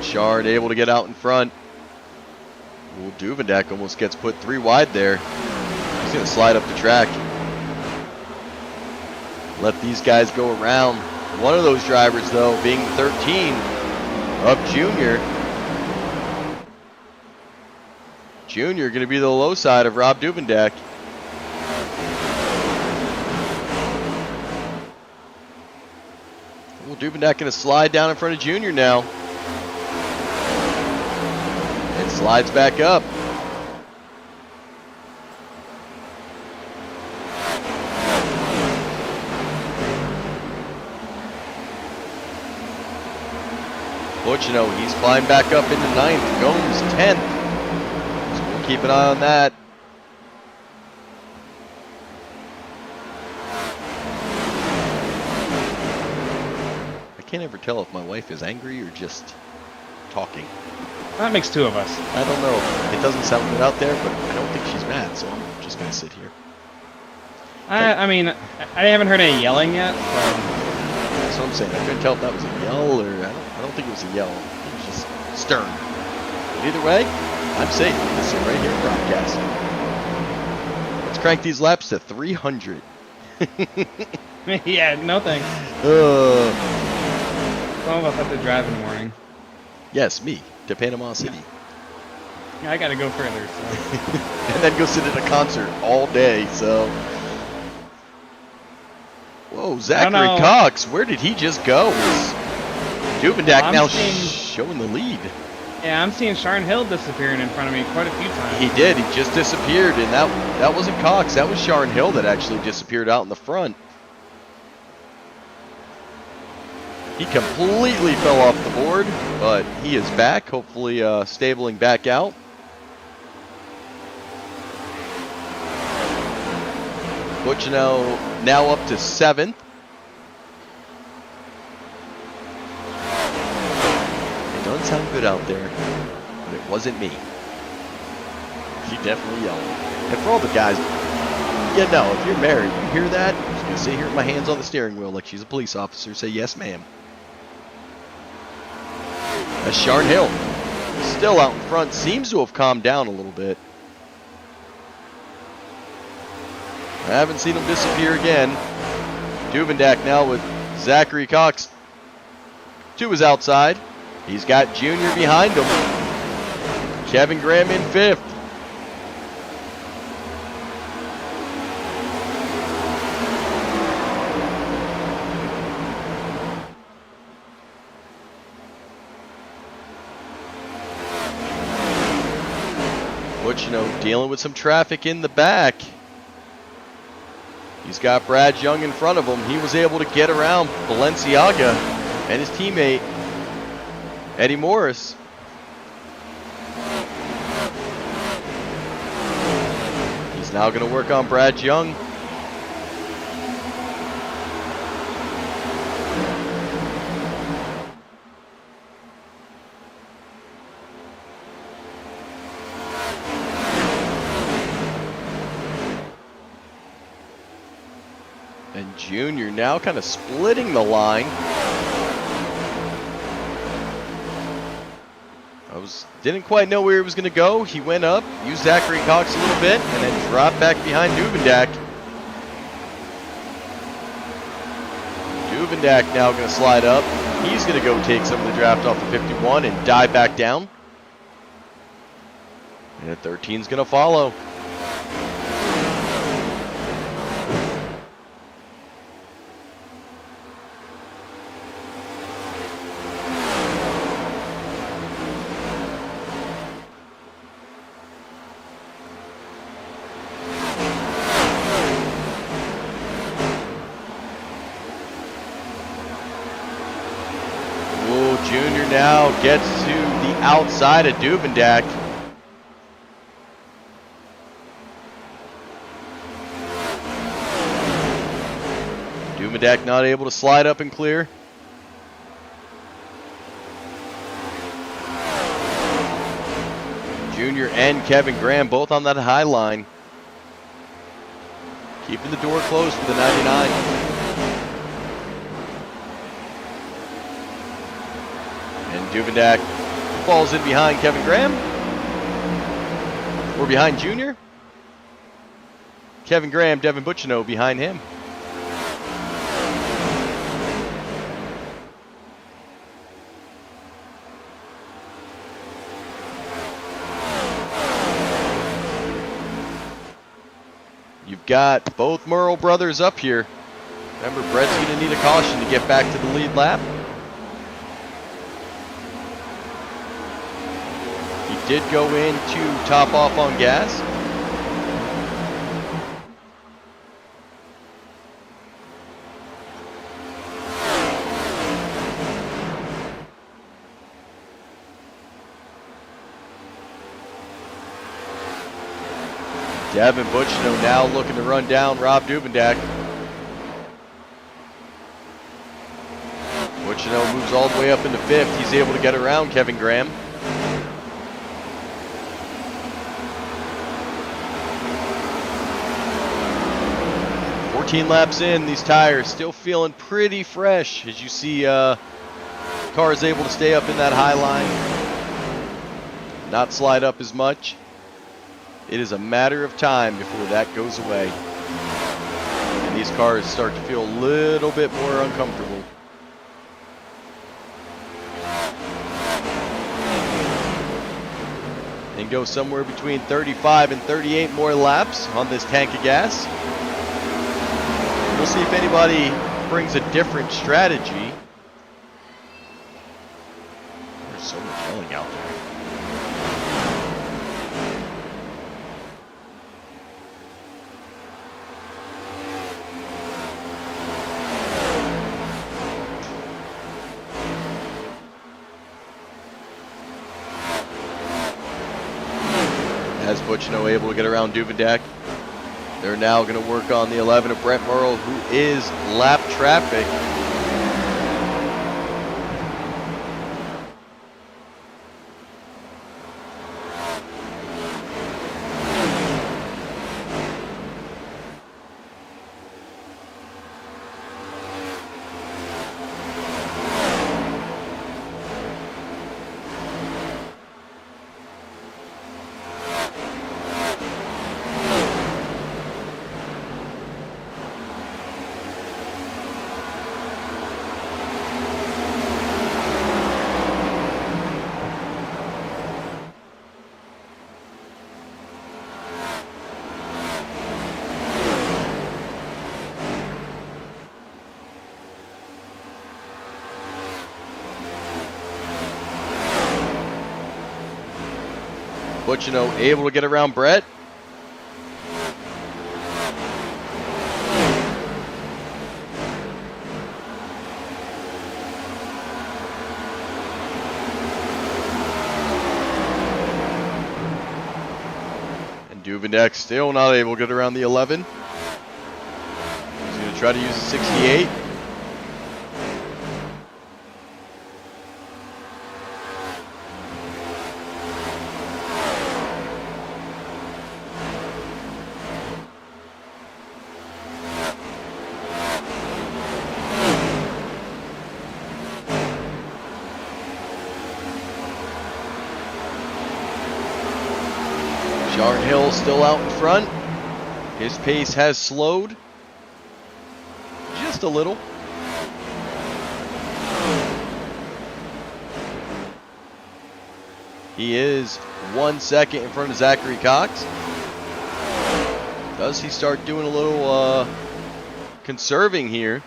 S4: Shard able to get out in front. Well, Duvendak almost gets put 3 wide there. He's going to slide up the track. Let these guys go around. One of those drivers, though, being 13 of Junior. Junior going to be the low side of Rob Duvendak. Well, Duvendak going to slide down in front of Junior now. And slides back up. Butchino, he's climbed back up into 9th. Gomes 10th. So we'll keep an eye on that. I can't ever tell if my wife is angry or just talking.
S5: That makes 2 of us.
S4: I don't know. It doesn't sound good out there, but I don't think she's mad, so I'm just going to sit here.
S5: I mean, I haven't heard any yelling yet. So.
S4: That's what I'm saying. I couldn't tell if that was a yell or I don't think it was a yell. It was just stern. But either way, I'm safe. I'm sitting right here broadcasting. Let's crank these laps to 300.
S5: Yeah, no thanks. Some of us have to drive in the morning.
S4: Yes, me to Panama City.
S5: I got to go further. So.
S4: And then go sit at a concert all day. So, whoa, Zachary
S5: know.
S4: Cox, where did he just go? Duvendak
S5: I'm
S4: now
S5: seeing-
S4: showing the lead.
S5: Yeah, I'm seeing Sharon Hill disappearing in front of me quite a few times.
S4: He did. He just disappeared, and that wasn't Cox. That was Sharon Hill that actually disappeared out in the front. He completely fell off the board, but he is back. Hopefully, stabling back out. Butchino now up to 7th. It doesn't sound good out there, but it wasn't me. She definitely yelled. And for all the guys, yeah, no, if you're married, you hear that, I'm just going to sit here with my hands on the steering wheel like she's a police officer. Say, yes, ma'am. That's Sharon Hill. Still out in front. Seems to have calmed down a little bit. I haven't seen him disappear again. Duvendak now with Zachary Cox to his outside. He's got Junior behind him. Kevin Graham in 5th. Butchino dealing with some traffic in the back. He's got Brad Young in front of him. He was able to get around Balenciaga and his teammate, Eddie Morris. He's now going to work on Brad Young. And Junior now kind of splitting the line. Didn't quite know where he was going to go. He went up, used Zachary Cox a little bit, and then dropped back behind Duvendak. Duvendak now going to slide up. He's going to go take some of the draft off the 51 and dive back down. And 13's going to follow. Junior now gets to the outside of Duvendak. Duvendak not able to slide up and clear. Junior and Kevin Graham both on that high line. Keeping the door closed for the 99. And Duvendak falls in behind Kevin Graham. Or behind Junior. Kevin Graham, Devin Butchino behind him. You've got both Merle brothers up here. Remember, Brett's going to need a caution to get back to the lead lap. He did go in to top off on gas. Devin Butchino now looking to run down Rob Duvendak. Butchino moves all the way up into 5th. He's able to get around Kevin Graham. Laps in, these tires still feeling pretty fresh as you see car is able to stay up in that high line, not slide up as much. It is a matter of time before that goes away and these cars start to feel a little bit more uncomfortable. and go somewhere between 35 and 38 more laps on this tank of gas. We'll see if anybody brings a different strategy. There's so much yelling out there. As Butchino able to get around Duvendak. They're now going to work on the 11 of Brett Murrell, who is lap traffic. Butchino able to get around Brett. And Duvendak still not able to get around the 11. He's going to try to use the 68. Hill still out in front. His pace has slowed just a little. He is 1 second in front of Zachary Cox. Does he start doing a little conserving here?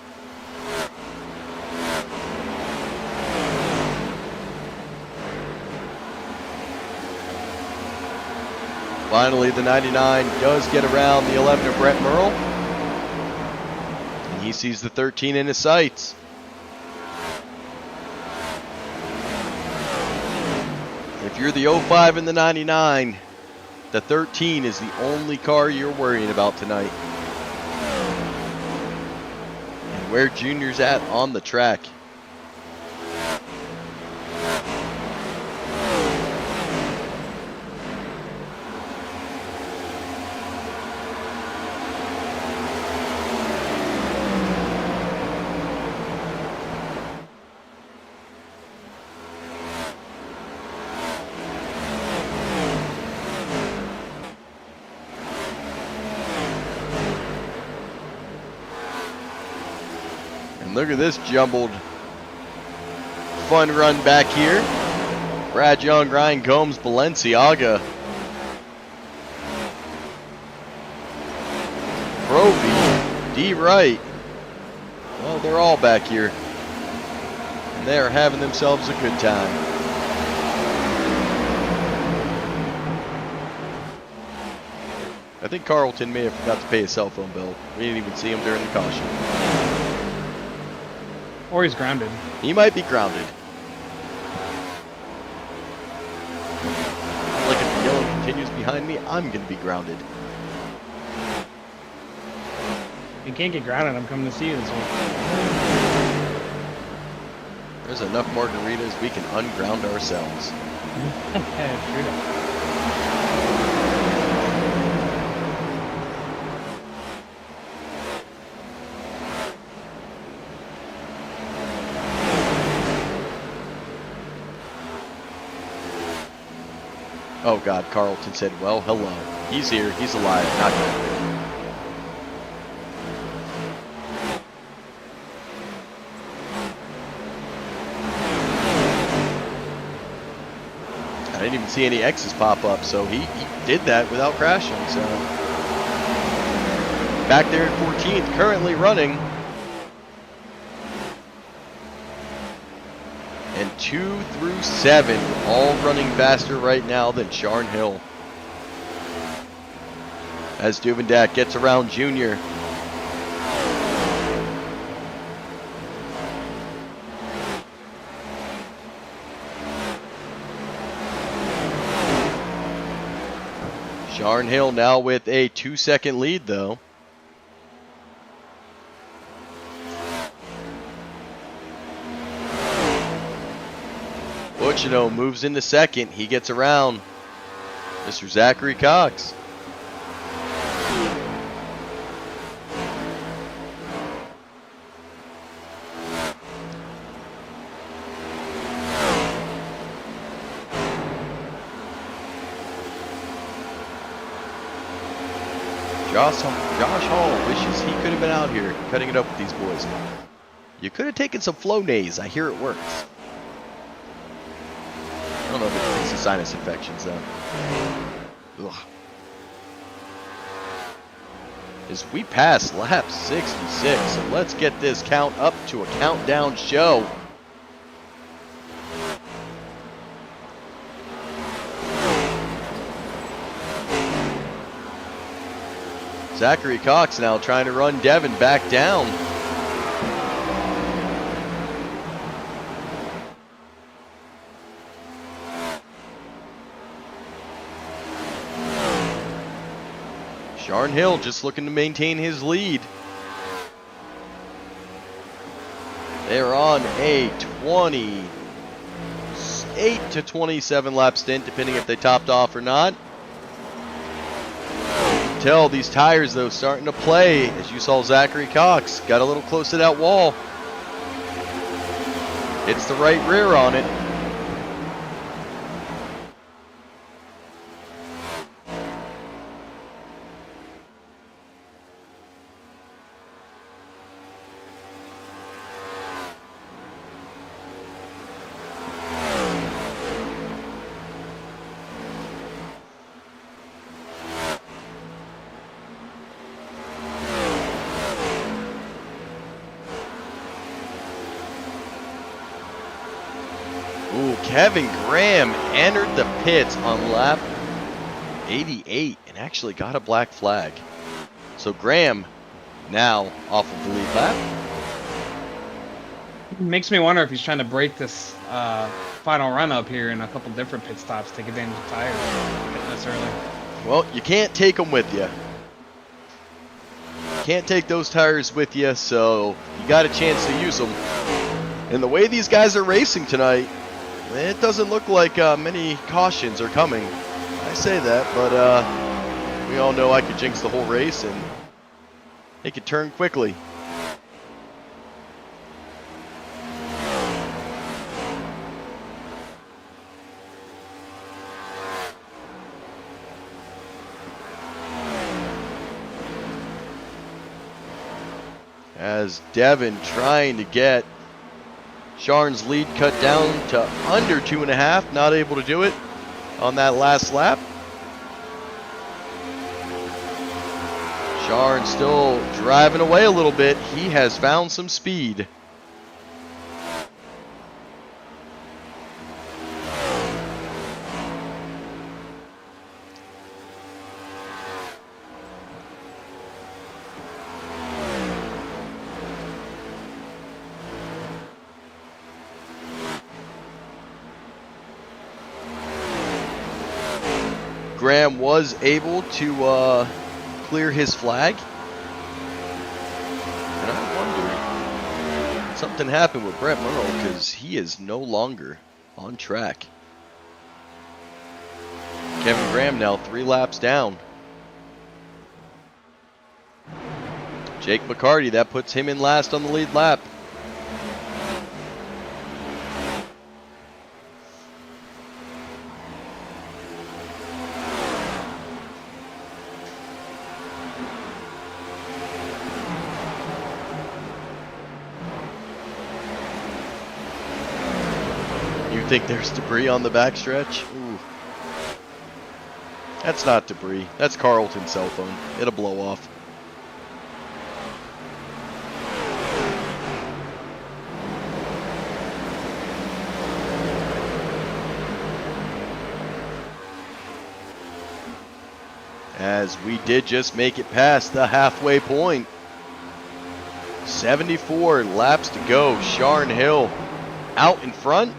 S4: Finally, the 99 does get around the 11 of Brett Murrell. And he sees the 13 in his sights. If you're the 05 and the 99, the 13 is the only car you're worrying about tonight. And where Junior's at on the track. Look at this jumbled fun run back here. Brad Young, Ryan Gomes, Balenciaga. Proby, D. Wright. Well, they're all back here. And they are having themselves a good time. I think Carlton may have forgot to pay his cell phone bill. We didn't even see him during the caution.
S5: Or he's grounded.
S4: He might be grounded. Like if the yellow continues behind me, I'm going to be grounded.
S5: If you can't get grounded, I'm coming to see you this week.
S4: There's enough margaritas, we can unground ourselves.
S5: Yeah, true.
S4: Oh God, Carlton said, well, hello. He's here, he's alive, not good. I didn't even see any X's pop up, so he did that without crashing. So back there at 14th, currently running. And 2 through 7 all running faster right now than Sharn Hill. As Duvendak gets around Junior. Sharn Hill now with a 2-second lead though. Butchino moves into second. He gets around Mr. Zachary Cox. Josh Hall wishes he could have been out here cutting it up with these boys. You could have taken some Flonase. I hear it works. I don't know if it fixes the sinus infections though. Ugh. As we pass lap 66, so let's get this count up to a countdown show. Zachary Cox now trying to run Devin back down. Sharn Hill just looking to maintain his lead. They're on a 28 to 27 lap stint, depending if they topped off or not. Tell these tires though starting to play, as you saw Zachary Cox got a little close to that wall. Hits the right rear on it. Kevin Graham entered the pits on lap 88 and actually got a black flag. So Graham now off of the lead lap.
S5: It makes me wonder if he's trying to break this final run up here in a couple different pit stops, take advantage of tires getting this early.
S4: Well, you can't take them with you. Can't take those tires with you, so you got a chance to use them. And the way these guys are racing tonight, it doesn't look like many cautions are coming. I say that, but we all know I could jinx the whole race and it could turn quickly. As Devin trying to get Sharn's lead cut down to under 2.5, not able to do it on that last lap. Sharn still driving away a little bit. He has found some speed. Graham was able to clear his flag. And I wonder, something happened with Brett Murrow because he is no longer on track. Kevin Graham now 3 laps down. Jake McCarty, that puts him in last on the lead lap. Think there's debris on the backstretch? Ooh. That's not debris. That's Carlton's cell phone. It'll blow off. As we did just make it past the halfway point. 74 laps to go. Sharn Hill out in front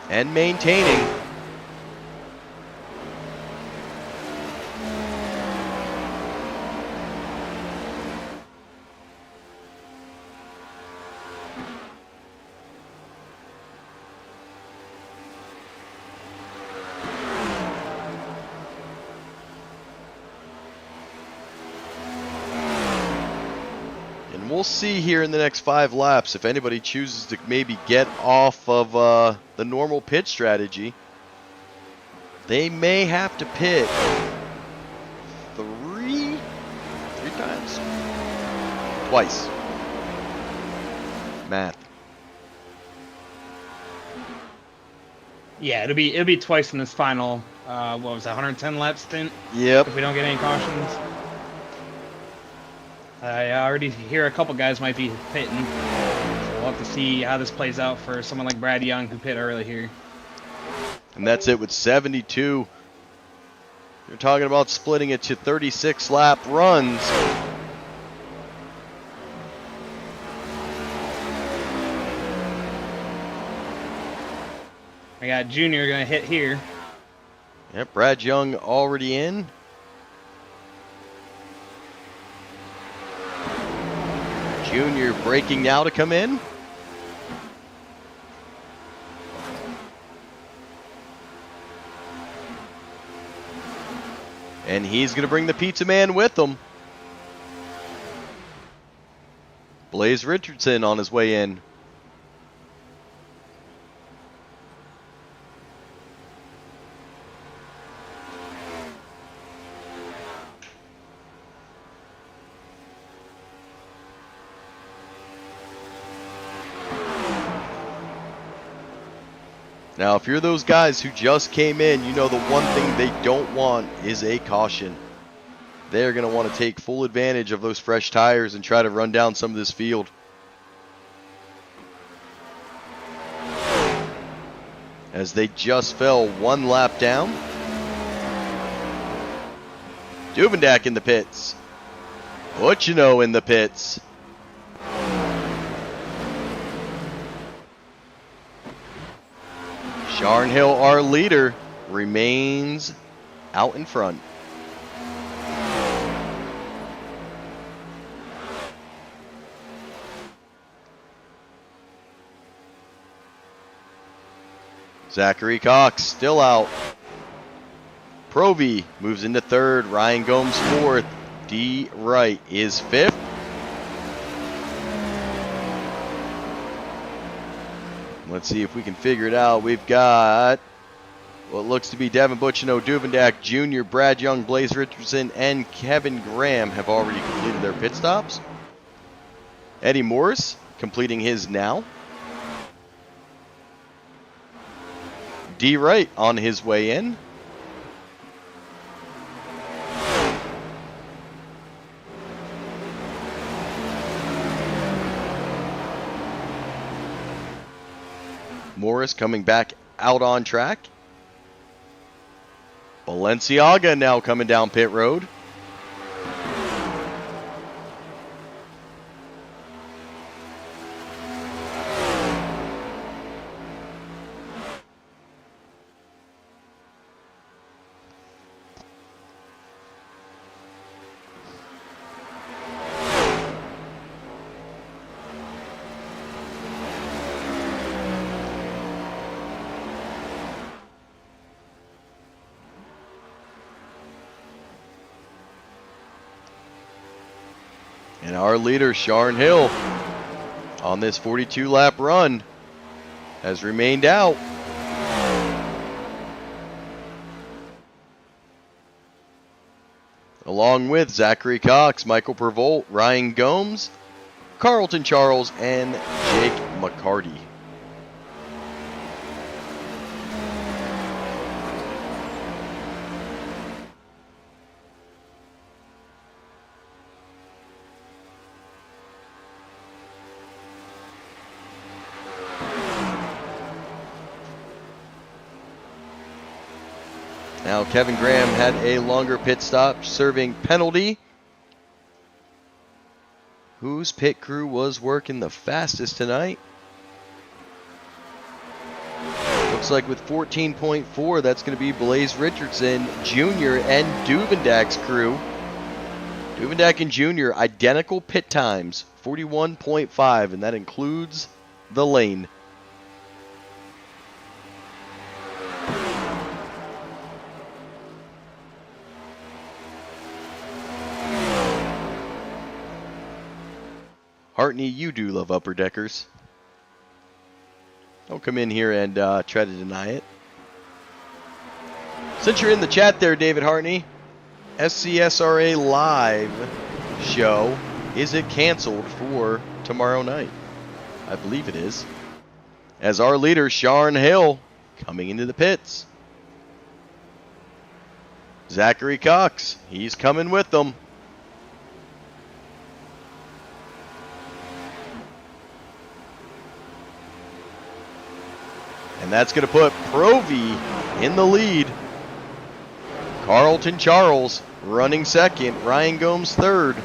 S4: and maintaining. We'll see here in the next 5 laps if anybody chooses to maybe get off of the normal pit strategy. They may have to pit three times? Twice. Math.
S5: Yeah, it'll be twice in this final, what was that, 110 lap stint?
S4: Yep.
S5: If we don't get any cautions. I already hear a couple guys might be pitting, so we'll have to see how this plays out for someone like Brad Young who pit early here.
S4: And that's it with 72. You're talking about splitting it to 36 lap runs.
S5: I got Junior gonna hit here.
S4: Yep, Brad Young already in. Junior braking now to come in. And he's going to bring the pizza man with him. Blaze Richardson on his way in. Now, if you're those guys who just came in, you know the one thing they don't want is a caution. They're going to want to take full advantage of those fresh tires and try to run down some of this field. As they just fell 1 lap down. Duvendak in the pits. Butchino in the pits. Sharn Hill, our leader, remains out in front. Zachary Cox still out. Provy moves into 3rd. Ryan Gomes 4th. D. Wright is 5th. Let's see if we can figure it out. We've got what looks to be Devin Butchino, Duvendak Jr., Brad Young, Blaze Richardson, and Kevin Graham have already completed their pit stops. Eddie Morris completing his now. D. Wright on his way in. Morris coming back out on track. Balenciaga now coming down pit road. And our leader, Sharn Hill, on this 42-lap run, has remained out. Along with Zachary Cox, Michael Pervolt, Ryan Gomes, Carlton Charles, and Jake McCarty. Now Kevin Graham had a longer pit stop, serving penalty. Whose pit crew was working the fastest tonight? Looks like with 14.4, that's going to be Blaze Richardson Jr. and Duvendak's crew. Duvendak and Jr. identical pit times, 41.5, and that includes the lane. Hartney, you do love upper deckers. Don't come in here and try to deny it. Since you're in the chat there, David Hartney, SCSRA Live show, is it canceled for tomorrow night? I believe it is. As our leader, Sharn Hill, coming into the pits. Zachary Cox, he's coming with them. And that's going to put Provy in the lead. Carlton Charles running second. Ryan Gomes third.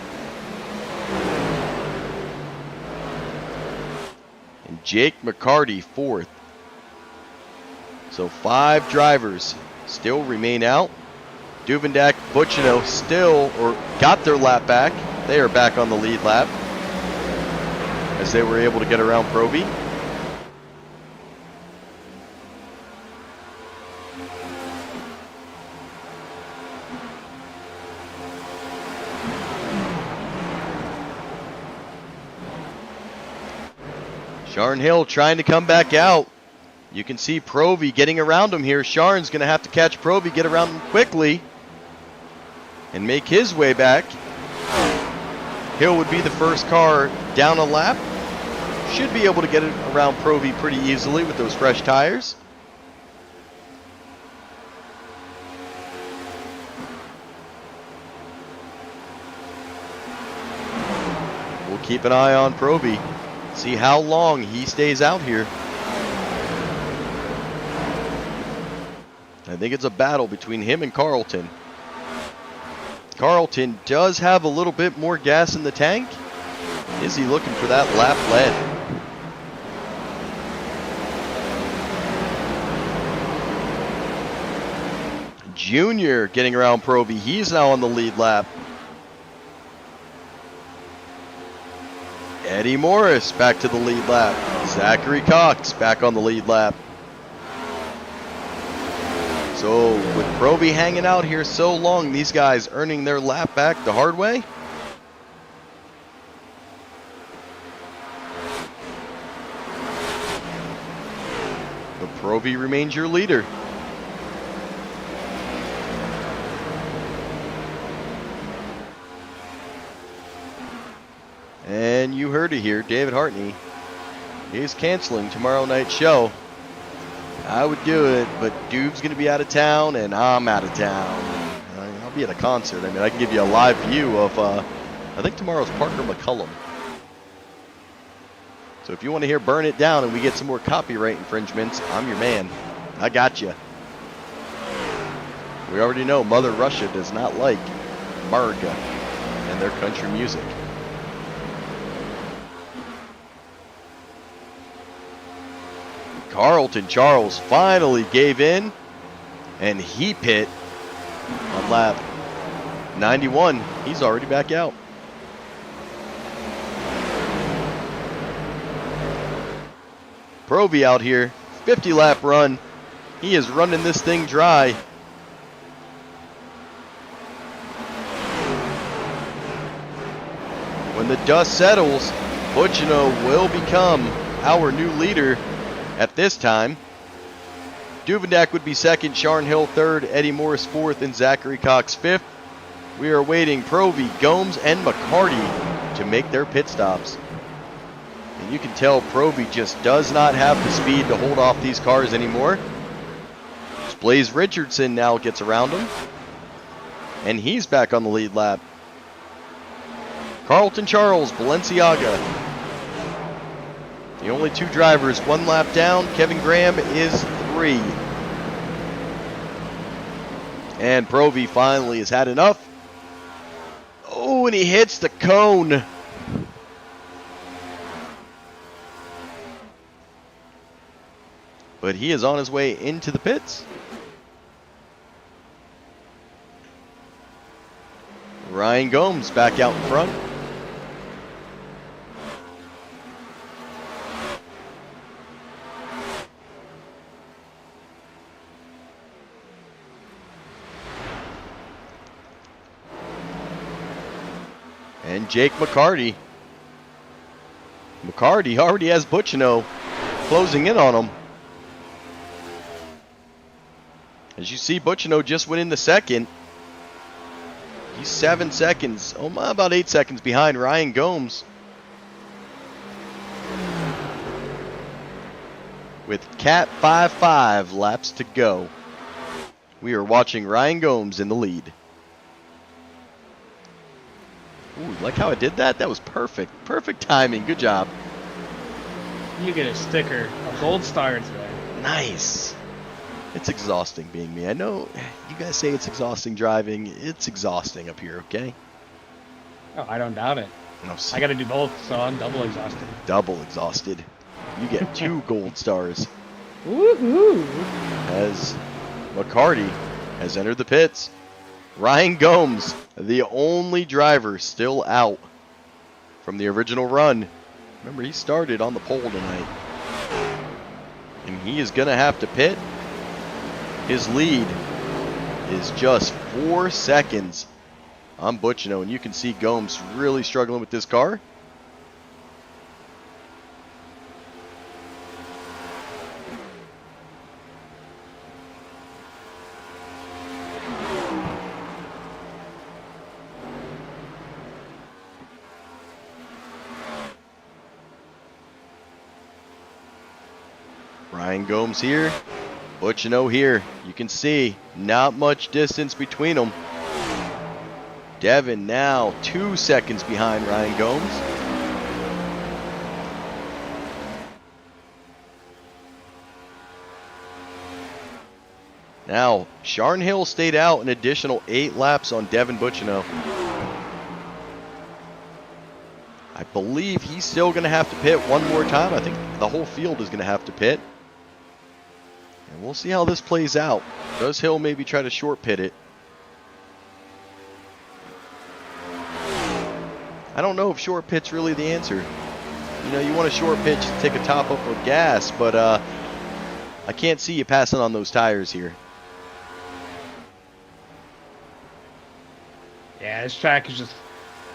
S4: And Jake McCarty fourth. So 5 drivers still remain out. Duvendak, Buchino still, or got their lap back. They are back on the lead lap as they were able to get around Provy. Sharn Hill trying to come back out. You can see Provy getting around him here. Sharn's going to have to catch Provy, get around him quickly, and make his way back. Hill would be the first car down a lap. Should be able to get it around Provy pretty easily with those fresh tires. We'll keep an eye on Provy. See how long he stays out here. I think it's a battle between him and Carlton. Carlton does have a little bit more gas in the tank. Is he looking for that lap lead? Junior getting around Provy. He's now on the lead lap. Eddie Morris back to the lead lap. Zachary Cox back on the lead lap. So with Provy hanging out here so long, these guys earning their lap back the hard way. But Provy remains your leader. And you heard it here, David Hartney is canceling tomorrow night's show. I would do it, but Duve's going to be out of town, and I'm out of town. I'll be at a concert. I mean, I can give you a live view of, I think tomorrow's Parker McCullum. So if you want to hear Burn It Down and we get some more copyright infringements, I'm your man. I got you. We already know Mother Russia does not like Marga and their country music. Carlton Charles finally gave in, and he pit on lap 91. He's already back out. Provy out here, 50 lap run. He is running this thing dry. When the dust settles, Buchino will become our new leader. At this time, Duvendak would be second, Sharn Hill third, Eddie Morris fourth, and Zachary Cox fifth. We are waiting Provy, Gomes, and McCarty to make their pit stops. And you can tell Provy just does not have the speed to hold off these cars anymore. Blaze Richardson now gets around him, and he's back on the lead lap. Carlton Charles, Balenciaga. The only 2 drivers, 1 lap down. Kevin Graham is 3. And Provy finally has had enough. Oh, and he hits the cone. But he is on his way into the pits. Ryan Gomes back out in front. And Jake McCarty. McCarty already has Butchino closing in on him. As you see, Butchino just went in the second. He's 7 seconds, about 8 seconds behind Ryan Gomes. With Cat 5.5 laps to go. We are watching Ryan Gomes in the lead. Ooh, like how I did that? That was perfect. Perfect timing. Good job.
S5: You get a sticker, a gold star today.
S4: Nice. It's exhausting being me. I know you guys say it's exhausting driving. It's exhausting up here, okay?
S5: Oh, I don't doubt it.
S4: No,
S5: I got to do both, so I'm double exhausted.
S4: double exhausted. You get 2 gold stars.
S5: Woohoo!
S4: As McCarty has entered the pits. Ryan Gomes, the only driver still out from the original run. Remember, he started on the pole tonight. And he is going to have to pit. His lead is just 4 seconds on Butchino, and you can see Gomes really struggling with this car. Ryan Gomes here. Butchino here. You can see not much distance between them. Devin now 2 seconds behind Ryan Gomes. Now, Sharn Hill stayed out an additional 8 laps on Devin Butchino. I believe he's still going to have to pit one more time. I think the whole field is going to have to pit. And we'll see how this plays out. Does Hill maybe try to short pit it? I don't know if short pit's really the answer. You know, you want a short pitch to take a top up with gas, but I can't see you passing on those tires here.
S5: Yeah, this track is just,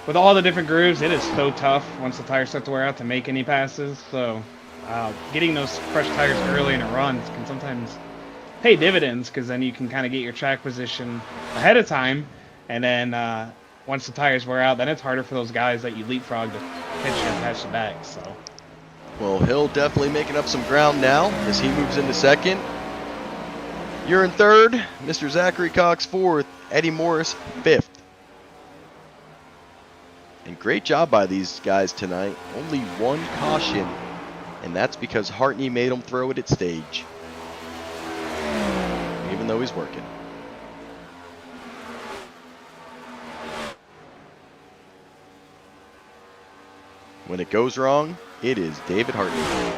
S5: with all the different grooves, it is so tough once the tires start to wear out to make any passes. So getting those fresh tires early in a run can sometimes pay dividends, because then you can kind of get your track position ahead of time, and then once the tires wear out, then it's harder for those guys that you leapfrog to pitch and pass you back. So,
S4: well, Hill definitely making up some ground now as he moves into second. You're in third, Mr. Zachary Cox fourth, Eddie Morris fifth. And great job by these guys tonight. Only 1 caution, and that's because Hartney made him throw it at stage, even though he's working. When it goes wrong, it is David Hartney.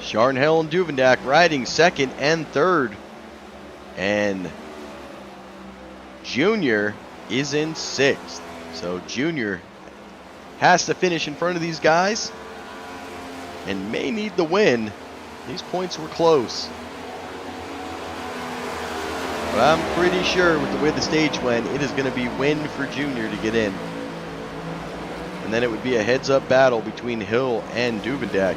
S4: Sharn and Duvendak riding second and third. And Junior is in sixth. So Junior has to finish in front of these guys and may need the win. These points were close. But I'm pretty sure with the way the stage went, it is going to be win for Junior to get in. And then it would be a heads-up battle between Hill and Duvendak.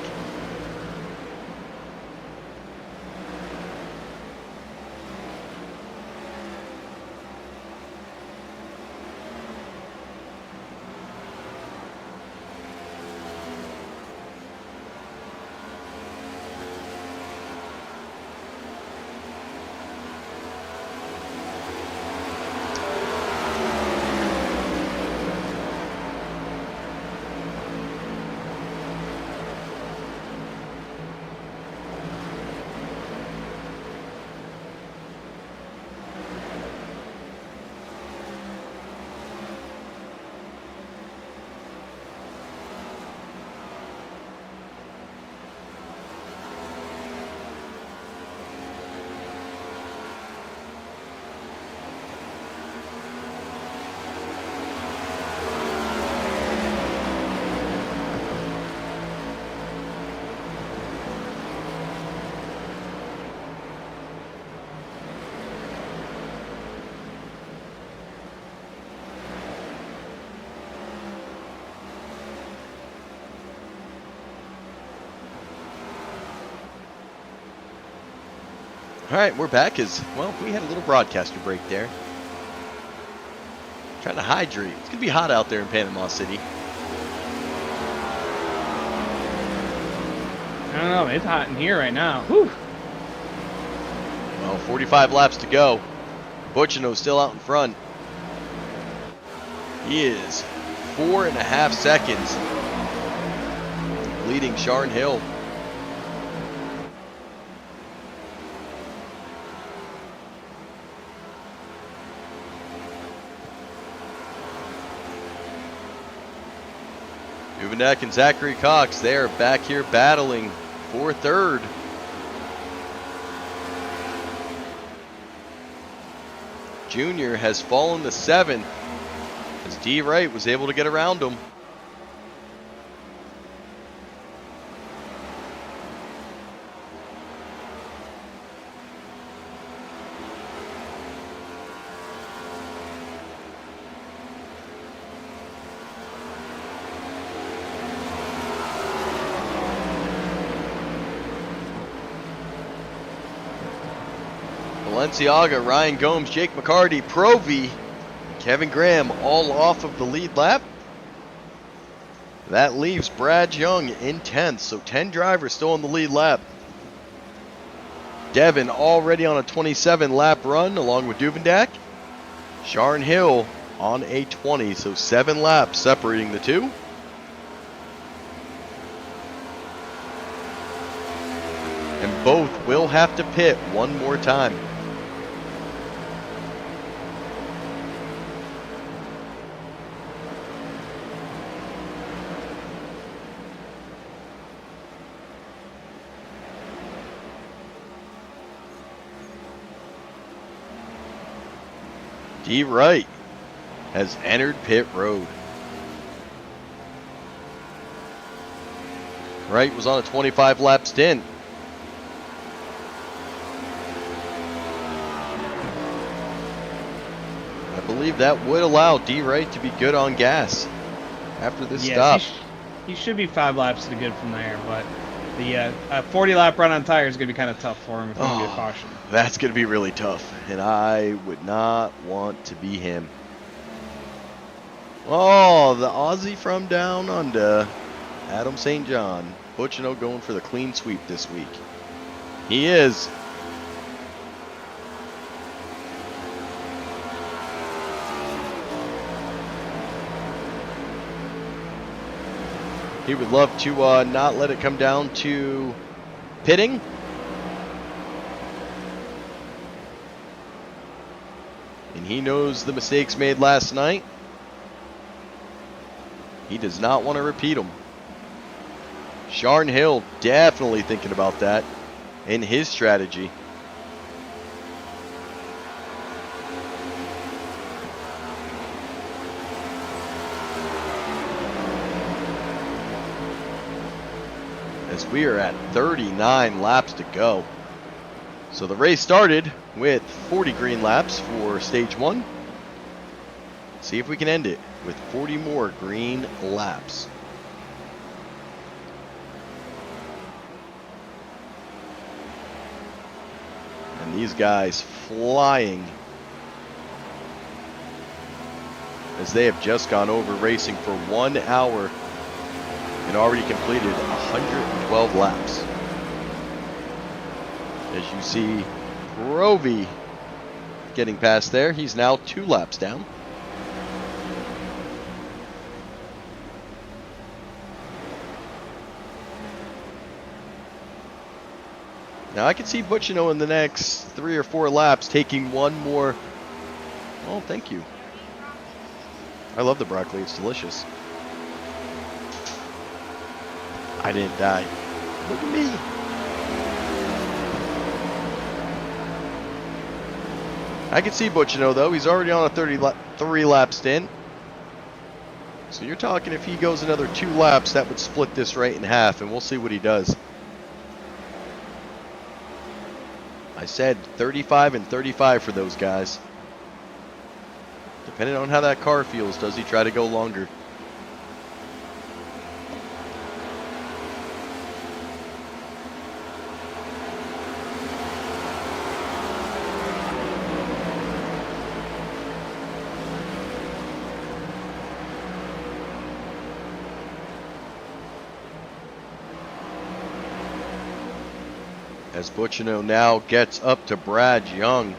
S4: All right, we're back as well. We had a little broadcaster break there. Trying to hydrate. It's gonna be hot out there in Panama City.
S5: I don't know. It's hot in here right now. Whew.
S4: Well, 45 laps to go. Butchino still out in front. He is 4.5 seconds leading Sharn Hill. Duveneck and Zachary Cox, they are back here battling for third. Junior has fallen to 7th as D. Wright was able to get around him. Balenciaga, Ryan Gomes, Jake McCarty, Provy, Kevin Graham all off of the lead lap. That leaves Brad Young in 10th, so 10 drivers still on the lead lap. Devin already on a 27 lap run along with Duvendak. Sharn Hill on a 20, so 7 laps separating the two. And both will have to pit one more time. D. Wright has entered pit road. Wright was on a 25 lap stint. I believe that would allow D. Wright to be good on gas after this stop.
S5: He should be 5 laps to good from there, but the 40 lap run on tire is going to be kind of tough for him if he's going to get caution.
S4: That's going to be really tough, and I would not want to be him. Oh, the Aussie from down under, Adam St. John. Butchino going for the clean sweep this week. He is. He would love to not let it come down to pitting. And he knows the mistakes made last night. He does not want to repeat them. Sharn Hill definitely thinking about that in his strategy. As we are at 39 laps to go. So the race started with 40 green laps for stage 1. See if we can end it with 40 more green laps. And these guys flying as they have just gone over racing for 1 hour and already completed 112 laps. As you see, Provy getting past there. He's now 2 laps down. Now I can see Butchino in the next 3 or 4 laps taking one more. Oh, thank you. I love the broccoli. It's delicious. I didn't die. Look at me. I can see Butchino though. He's already on a 33 lap stint. So you're talking if he goes another 2 laps, that would split this right in half, and we'll see what he does. I said 35 and 35 for those guys. Depending on how that car feels, does he try to go longer? as Buccino now gets up to Brad Young.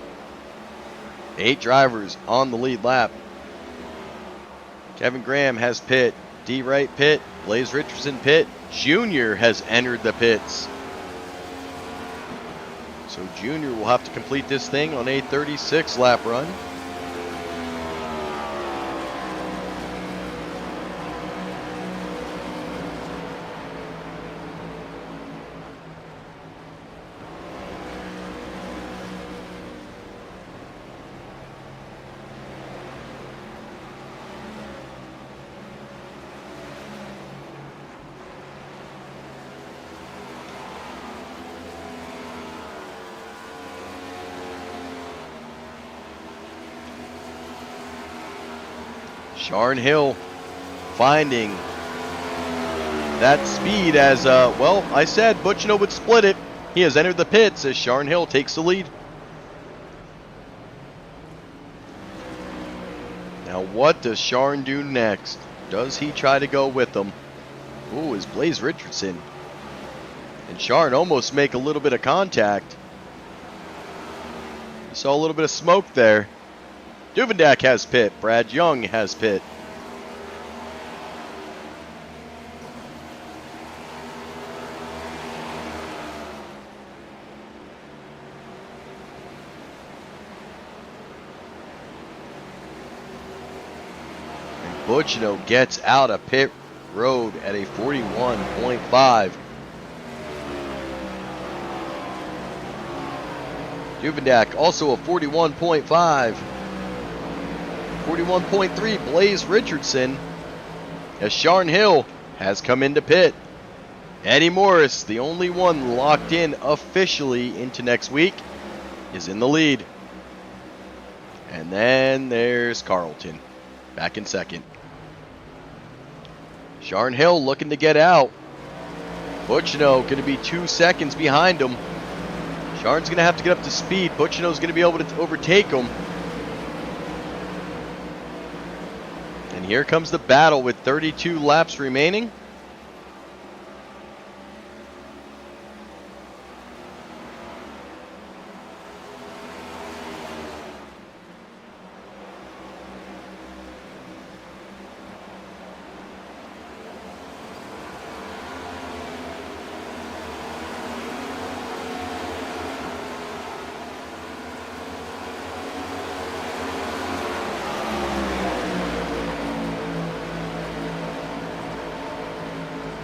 S4: 8 drivers on the lead lap. Kevin Graham has pit. D. Wright pit. Blaze Richardson pit. Junior has entered the pits. So Junior will have to complete this thing on a 36 lap run. Sharn Hill finding that speed as, well, I said Buccino would split it. He has entered the pits as Sharn Hill takes the lead. Now what does Sharn do next? Does he try to go with them? Ooh, is Blaze Richardson. And Sharn almost make a little bit of contact. You saw a little bit of smoke there. Duvendak has pit. Brad Young has pit. And Buccino gets out of pit road at a 41.5. Duvendak also a 41.5. 41.3 Blaze Richardson as Sharn Hill has come into pit. Eddie Morris, the only one locked in officially into next week, is in the lead. And then there's Carlton back in second. Sharn Hill looking to get out. Buccino going to be 2 seconds behind him. Sharn's going to have to get up to speed. Buccino's going to be able to overtake him. And here comes the battle with 32 laps remaining.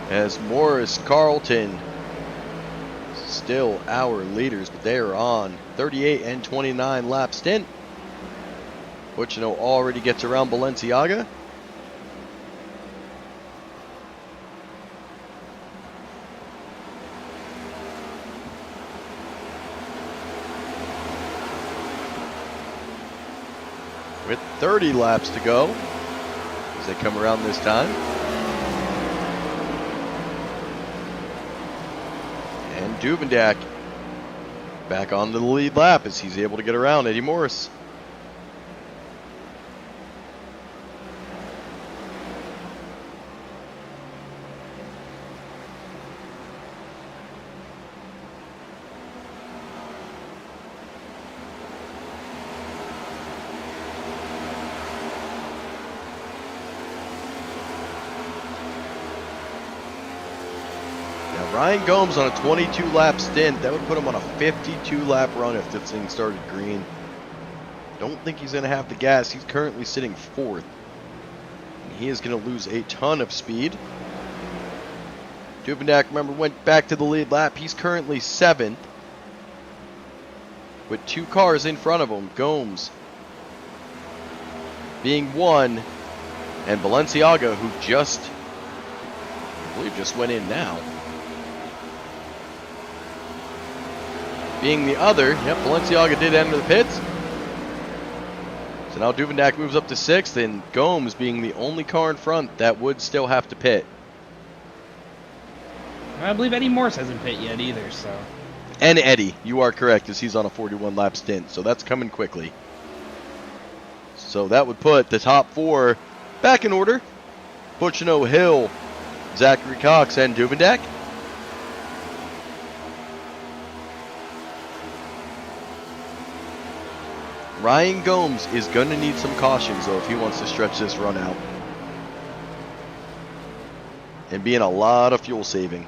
S4: As Morris, Carlton, still our leaders, but they are on 38 and 29 lap stint. Buccino already gets around Balenciaga. With 30 laps to go as they come around this time. Duvendak back onto the lead lap as he's able to get around Eddie Morris. Ryan Gomes on a 22-lap stint, that would put him on a 52-lap run if this thing started green. Don't think he's going to have the gas. He's currently sitting 4th. And he is going to lose a ton of speed. Duvendak, remember, went back to the lead lap. He's currently 7th. With 2 cars in front of him. Gomes being 1. And Balenciaga, who just, I believe, just went in now, being the other. Yep, Balenciaga did enter the pits. So now Duvendak moves up to 6th, and Gomes being the only car in front that would still have to pit.
S5: I believe Eddie Morris hasn't pit yet either, so.
S4: And Eddie, you are correct, as he's on a 41-lap stint, so that's coming quickly. So that would put the top 4 back in order. Buccino, Hill, Zachary Cox, and Duvendak. Ryan Gomes is going to need some cautions, though, if he wants to stretch this run out. And be in a lot of fuel saving.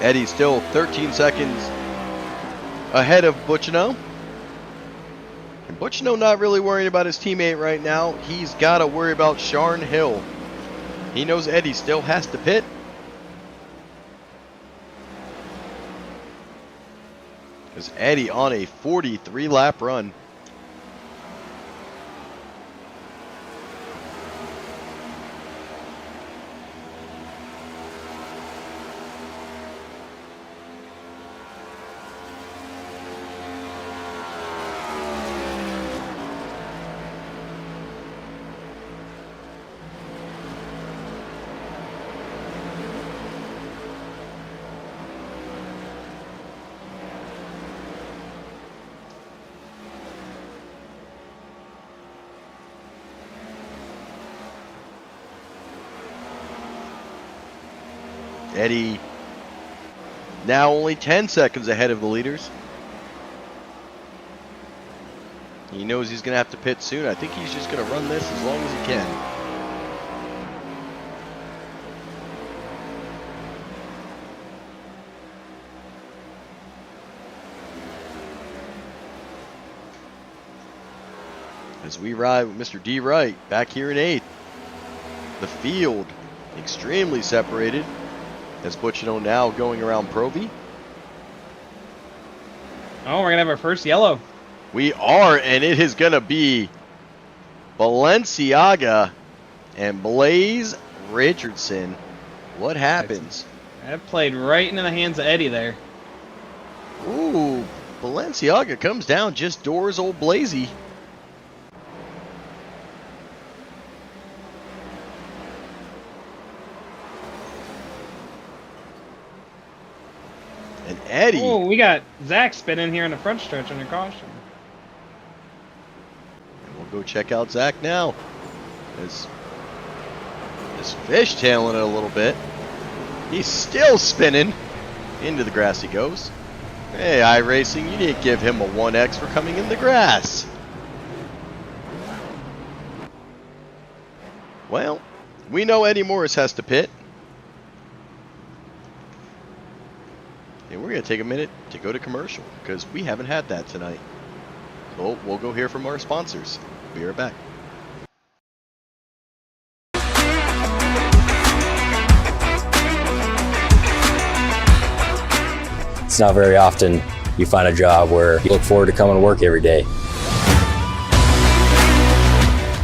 S4: Eddie still 13 seconds ahead of Butchino. And Butchino not really worrying about his teammate right now. He's got to worry about Sharn Hill. He knows Eddie still has to pit. Because Eddie on a 43 lap run. Eddie now only 10 seconds ahead of the leaders. He knows he's going to have to pit soon. I think he's just going to run this as long as he can. As we ride with Mr. D. Wright back here in 8th. The field extremely separated. As Butchino now going around Provi.
S5: Oh, we're going to have our first yellow.
S4: We are, and it is going to be Balenciaga and Blaze Richardson. What happens?
S5: That played right into the hands of Eddie there.
S4: Ooh, Balenciaga comes down, just doors old Blazy. And Eddie.
S5: Oh, we got Zach spinning here in the front stretch under caution.
S4: And we'll go check out Zach now. As fishtailing it a little bit. He's still spinning. Into the grass he goes. Hey, iRacing, you didn't give him a 1X for coming in the grass. Well, we know Eddie Morris has to pit. And we're going to take a minute to go to commercial because we haven't had that tonight. So we'll go hear from our sponsors. Be right back.
S9: It's not very often you find a job where you look forward to coming to work every day.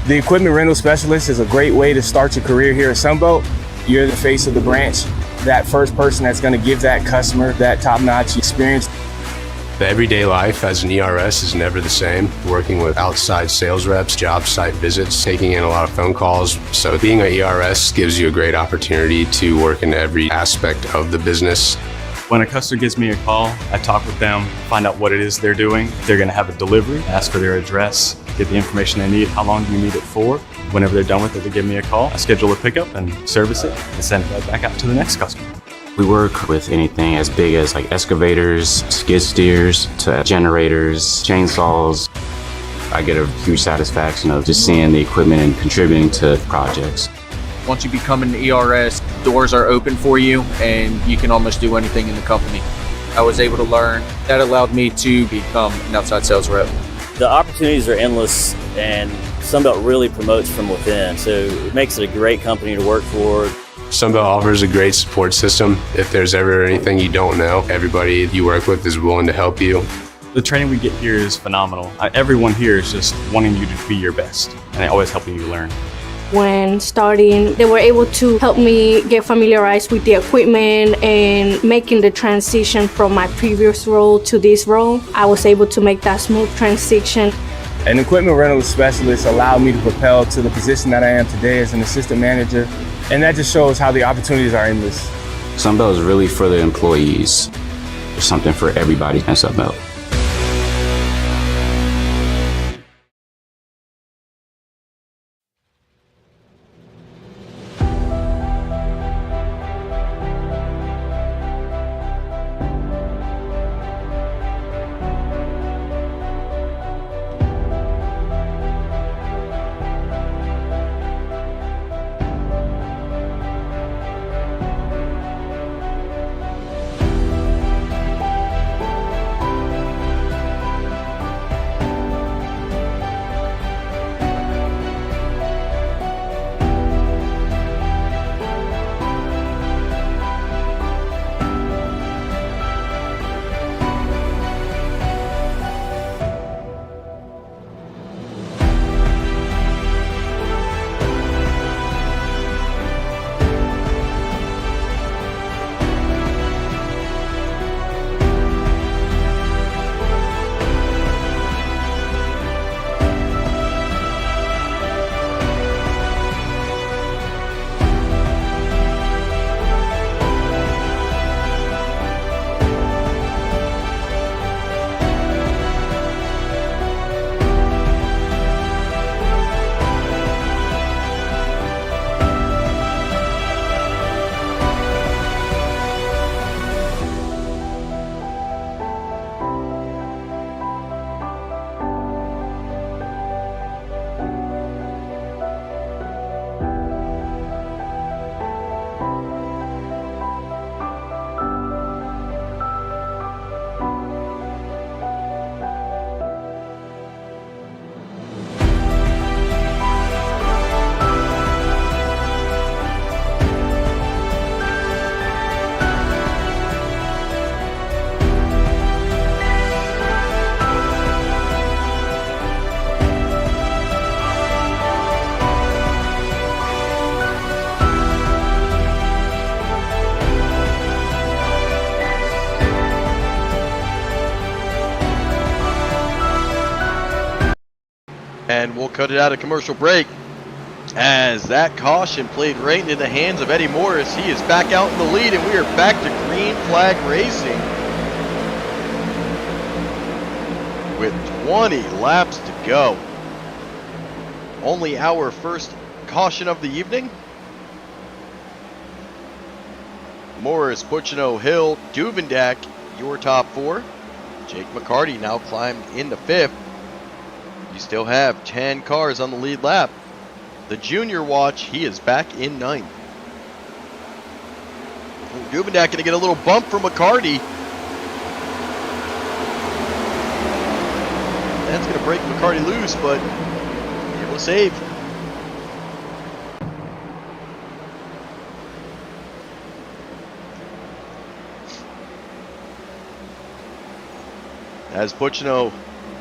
S10: The equipment rental specialist is a great way to start your career here at Sunbelt. You're the face of the branch. That first person that's going to give that customer that top-notch experience.
S11: The everyday life as an ERS is never the same. Working with outside sales reps, job site visits, taking in a lot of phone calls. So being an ERS gives you a great opportunity to work in every aspect of the business.
S12: When a customer gives me a call, I talk with them, find out what it is they're doing. If they're going to have a delivery, ask for their address, get the information they need, how long do you need it for. Whenever they're done with it, they give me a call. I schedule a pickup and service it and send it right back out to the next customer.
S13: We work with anything as big as like excavators, skid steers, to generators, chainsaws. I get a huge satisfaction of just seeing the equipment and contributing to projects.
S14: Once you become an ERS, doors are open for you and you can almost do anything in the company. I was able to learn. That allowed me to become an outside sales rep.
S15: The opportunities are endless and Sunbelt really promotes from within, so it makes it a great company to work for.
S11: Sunbelt offers a great support system. If there's ever anything you don't know, everybody you work with is willing to help you.
S12: The training we get here is phenomenal. Everyone here is just wanting you to be your best, and they always helping you learn.
S16: When starting, they were able to help me get familiarized with the equipment and making the transition from my previous role to this role. I was able to make that smooth transition.
S10: An equipment rental specialist allowed me to propel to the position that I am today as an assistant manager, and that just shows how the opportunities are endless.
S13: Sunbelt is really for the employees. There's something for everybody in Sunbelt.
S4: And we'll cut it out of commercial break as that caution played right into the hands of Eddie Morris. He is back out in the lead, and we are back to green flag racing with 20 laps to go. Only our first caution of the evening. Morris, Buchino, Hill, Duvendak, your top four. Jake McCarty now climbed into fifth. You still have 10 cars on the lead lap. The junior watch, he is back in ninth. Duvendak going to get a little bump from McCarty. That's going to break McCarty loose, but able to save. As Buchino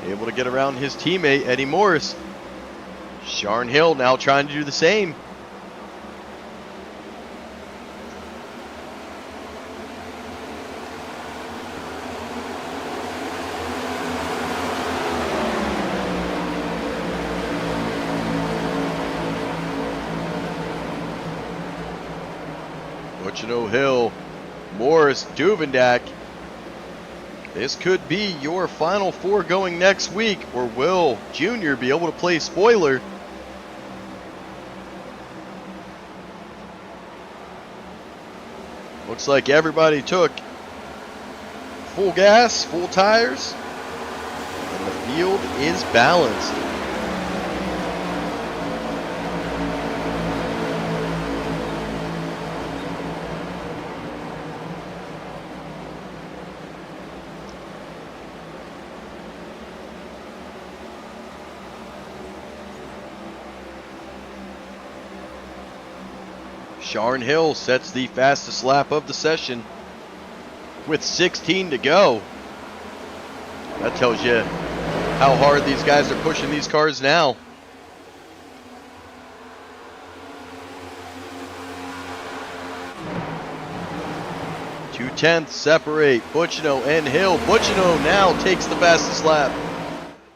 S4: able to get around his teammate, Eddie Morris. Sharn Hill now trying to do the same. Buchino, Hill, Morris, Duvendak. This could be your final four going next week, or will Junior be able to play spoiler? Looks like everybody took full gas, full tires, and the field is balanced. Sharn Hill sets the fastest lap of the session with 16 to go. That tells you how hard these guys are pushing these cars now. Two-tenths separate Buchino and Hill. Buchino now takes the fastest lap.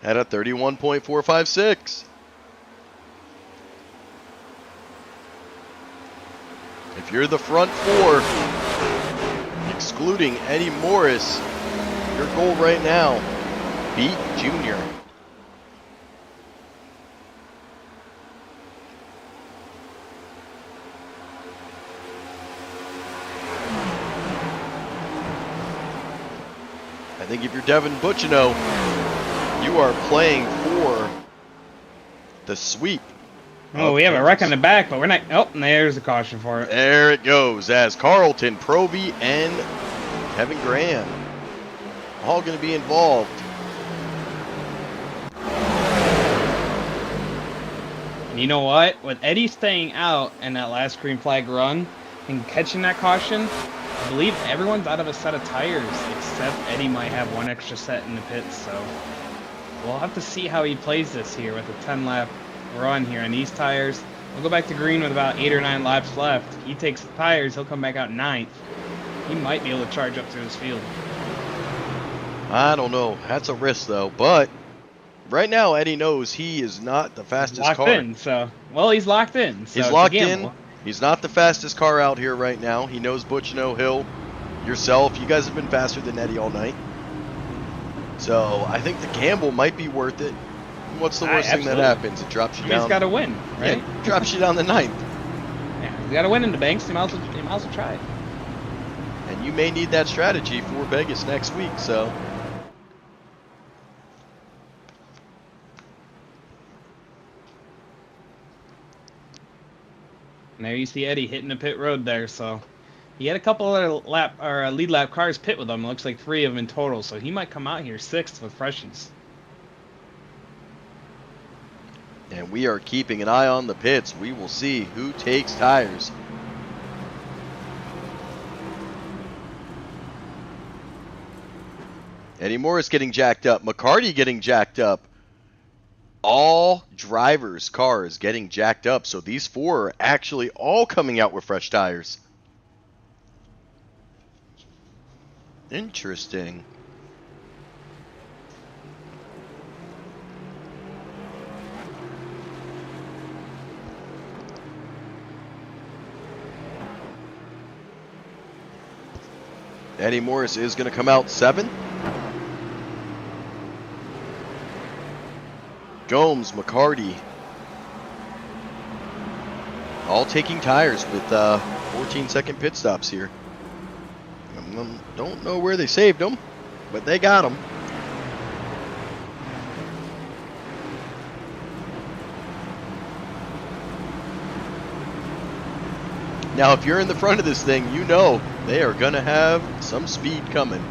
S4: at a 31.456. If you're the front four, excluding Eddie Morris, your goal right now, beat Junior. I think if you're Devin Butchino, you are playing for the sweep.
S5: Oh, we have a wreck on the back, but we're not. Oh, and there's a caution for it.
S4: There it goes, as Carlton, Proby, and Kevin Graham all going to be involved.
S5: And you know what? With Eddie staying out in that last green flag run and catching that caution, I believe everyone's out of a set of tires, except Eddie might have one extra set in the pits, so we'll have to see how he plays this here with a 10-lap run here on these tires. We'll go back to green with about 8 or 9 laps left. He takes the tires, he'll come back out 9th. He might be able to charge up through his field.
S4: I don't know. That's a risk, though. But right now, Eddie knows he is not the fastest
S5: Locked
S4: car.
S5: in, so well, he's locked in. So
S4: He's locked in. He's not the fastest car out here right now. He knows Butchino, Hill, yourself. You guys have been faster than Eddie all night. So I think the gamble might be worth it. What's the worst thing that happens? It drops you down.
S5: He's got to win, right?
S4: Yeah, drops you down to 9th.
S5: Yeah, he's got to win in the banks. He might as well try it.
S4: And you may need that strategy for Vegas next week, so.
S5: And there you see Eddie hitting the pit road there, so he had a couple other lead lap cars pit with him. It looks like 3 of them in total, so he might come out here 6th with freshies.
S4: And we are keeping an eye on the pits. We will see who takes tires. Eddie Morris getting jacked up. McCarty getting jacked up. All drivers' cars getting jacked up. So these 4 are actually all coming out with fresh tires. Interesting. Eddie Morris is going to come out 7th. Gomes, McCarty, all taking tires with 14-second pit stops here. Don't know where they saved them, but they got them. Now, if you're in the front of this thing, you know they are going to have some speed coming.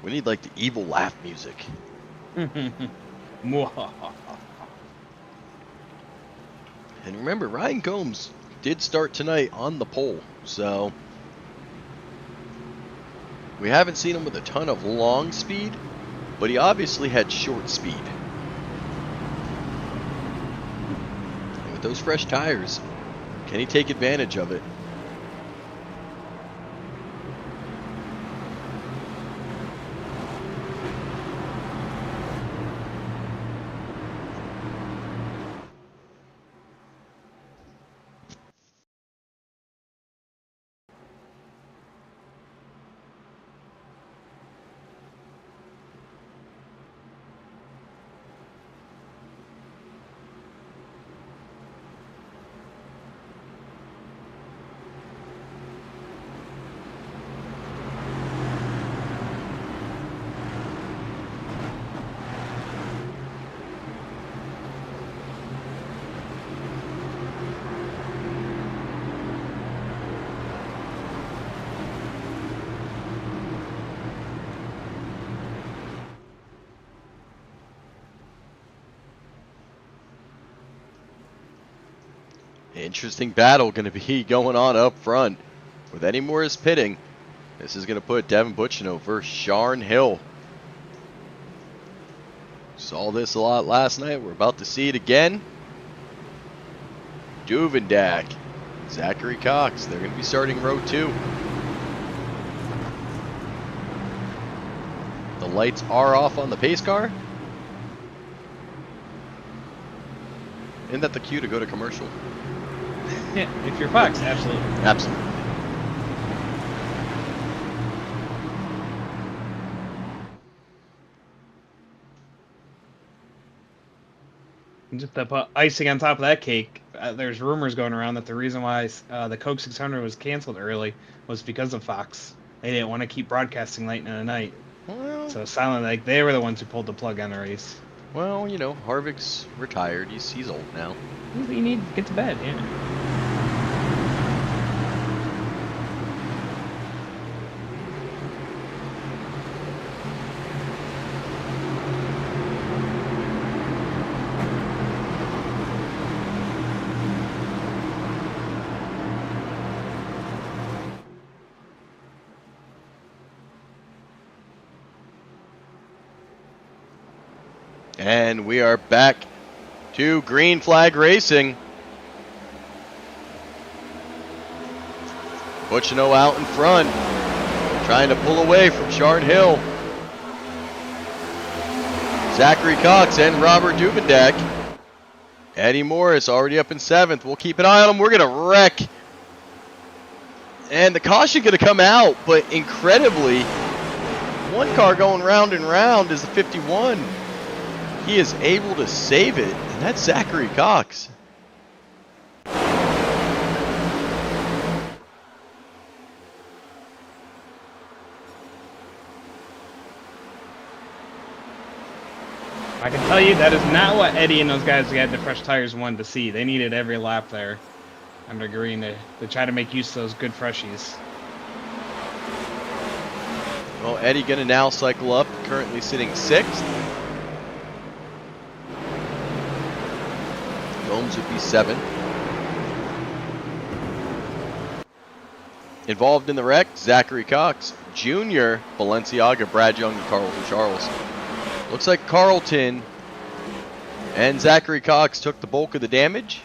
S4: We need like the evil laugh music. And remember, Ryan Gomes did start tonight on the pole, so we haven't seen him with a ton of long speed, but he obviously had short speed. And with those fresh tires, can he take advantage of it? Interesting battle going to be going on up front with Eddie Morris pitting. This is going to put Devin Butchino versus Sharn Hill. Saw this a lot last night. We're about to see it again. Duvendak, Zachary Cox. They're going to be starting row 2. The lights are off on the pace car. Isn't that the cue to go to commercial?
S5: Yeah, if you're Fox, absolutely.
S4: Absolutely.
S5: And just to put icing on top of that cake, there's rumors going around that the reason why the Coke 600 was canceled early was because of Fox. They didn't want to keep broadcasting late in the night.
S4: Well,
S5: So it sounded like they were the ones who pulled the plug on the race.
S4: well, you know, Harvick's retired. He's old now.
S5: You need to get to bed, yeah.
S4: And we are back to green flag racing. Butchino out in front, trying to pull away from Sharn Hill. Zachary Cox and Robert Dubendak. Eddie Morris already up in 7th. We'll keep an eye on him. We're going to wreck. And the caution going to come out, but incredibly, one car going round and round is the 51. He is able to save it, and that's Zachary Cox.
S5: I can tell you that is not what Eddie and those guys who had the fresh tires wanted to see. They needed every lap there under green to try to make use of those good freshies.
S4: Well, Eddie going to now cycle up, currently sitting 6th. Gomes would be 7th. Involved in the wreck, Zachary Cox, Jr., Balenciaga, Brad Young, and Carlton Charles. Looks like Carlton and Zachary Cox took the bulk of the damage.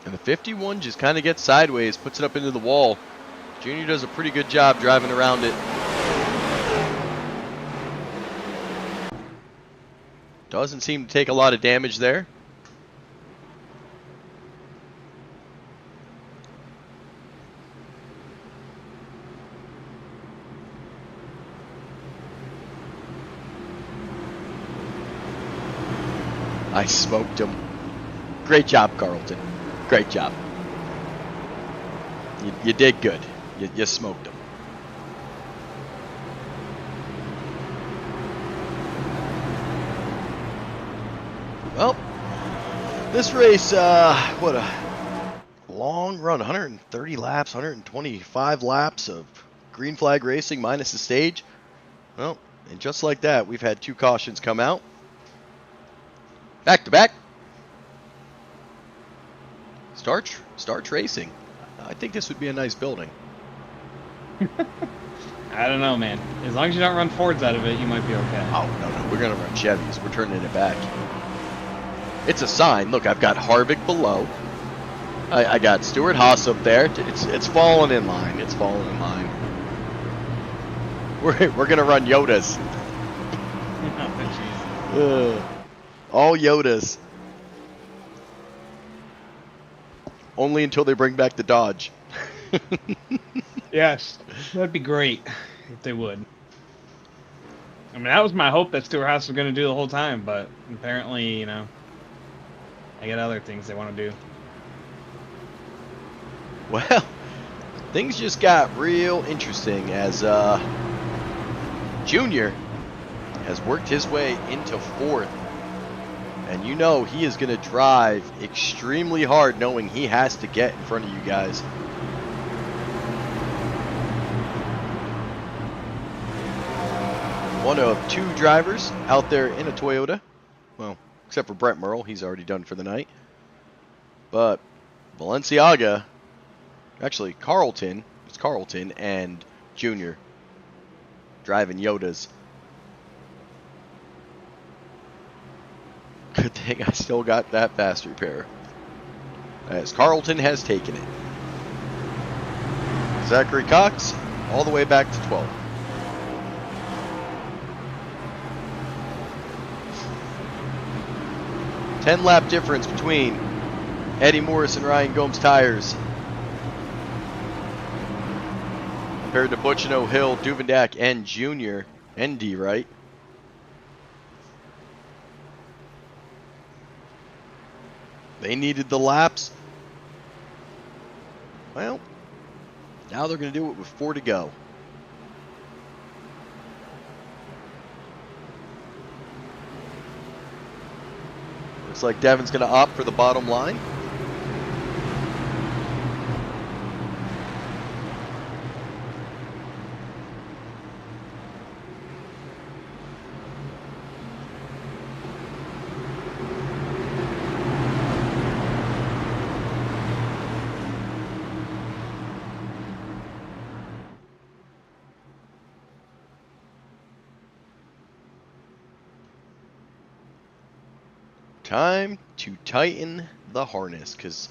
S4: And the 51 just kind of gets sideways, puts it up into the wall. Junior does a pretty good job driving around it. Doesn't seem to take a lot of damage there. I smoked him. Great job, Carlton. Great job. You did good. You smoked him. Well, this race, what a long run. 130 laps, 125 laps of green flag racing minus the stage. Well, and just like that, we've had 2 cautions come out. Back to back. Start racing. I think this would be a nice building.
S5: I don't know, man. As long as you don't run Fords out of it, you might be okay.
S4: Oh, no. We're going to run Chevys. We're turning it back. It's a sign. Look, I've got Harvick below. I got Stuart Haas up there. It's falling in line. It's falling in line. We're going to run Yodas. All Yodas. Only until they bring back the Dodge.
S5: Yes, that'd be great if they would. I mean, that was my hope that Stuart Haas was going to do the whole time, but apparently, you know, they got other things they want to do.
S4: Well, things just got real interesting as Junior has worked his way into 4th. And you know he is going to drive extremely hard knowing he has to get in front of you guys. One of 2 drivers out there in a Toyota. Well, except for Brent Merle. He's already done for the night. But Balenciaga, actually Carlton, it's Carlton and Junior driving Yodas. Good thing I still got that fast repair. as Carlton has taken it. Zachary Cox all the way back to 12. Ten-lap difference between Eddie Morris and Ryan Gomes tires. Compared to Butchino, Hill, Duvendak, and Junior. ND, right? They needed the laps. Well, now they're going to do it with 4 to go. Looks like Devin's going to opt for the bottom line. Time to tighten the harness, because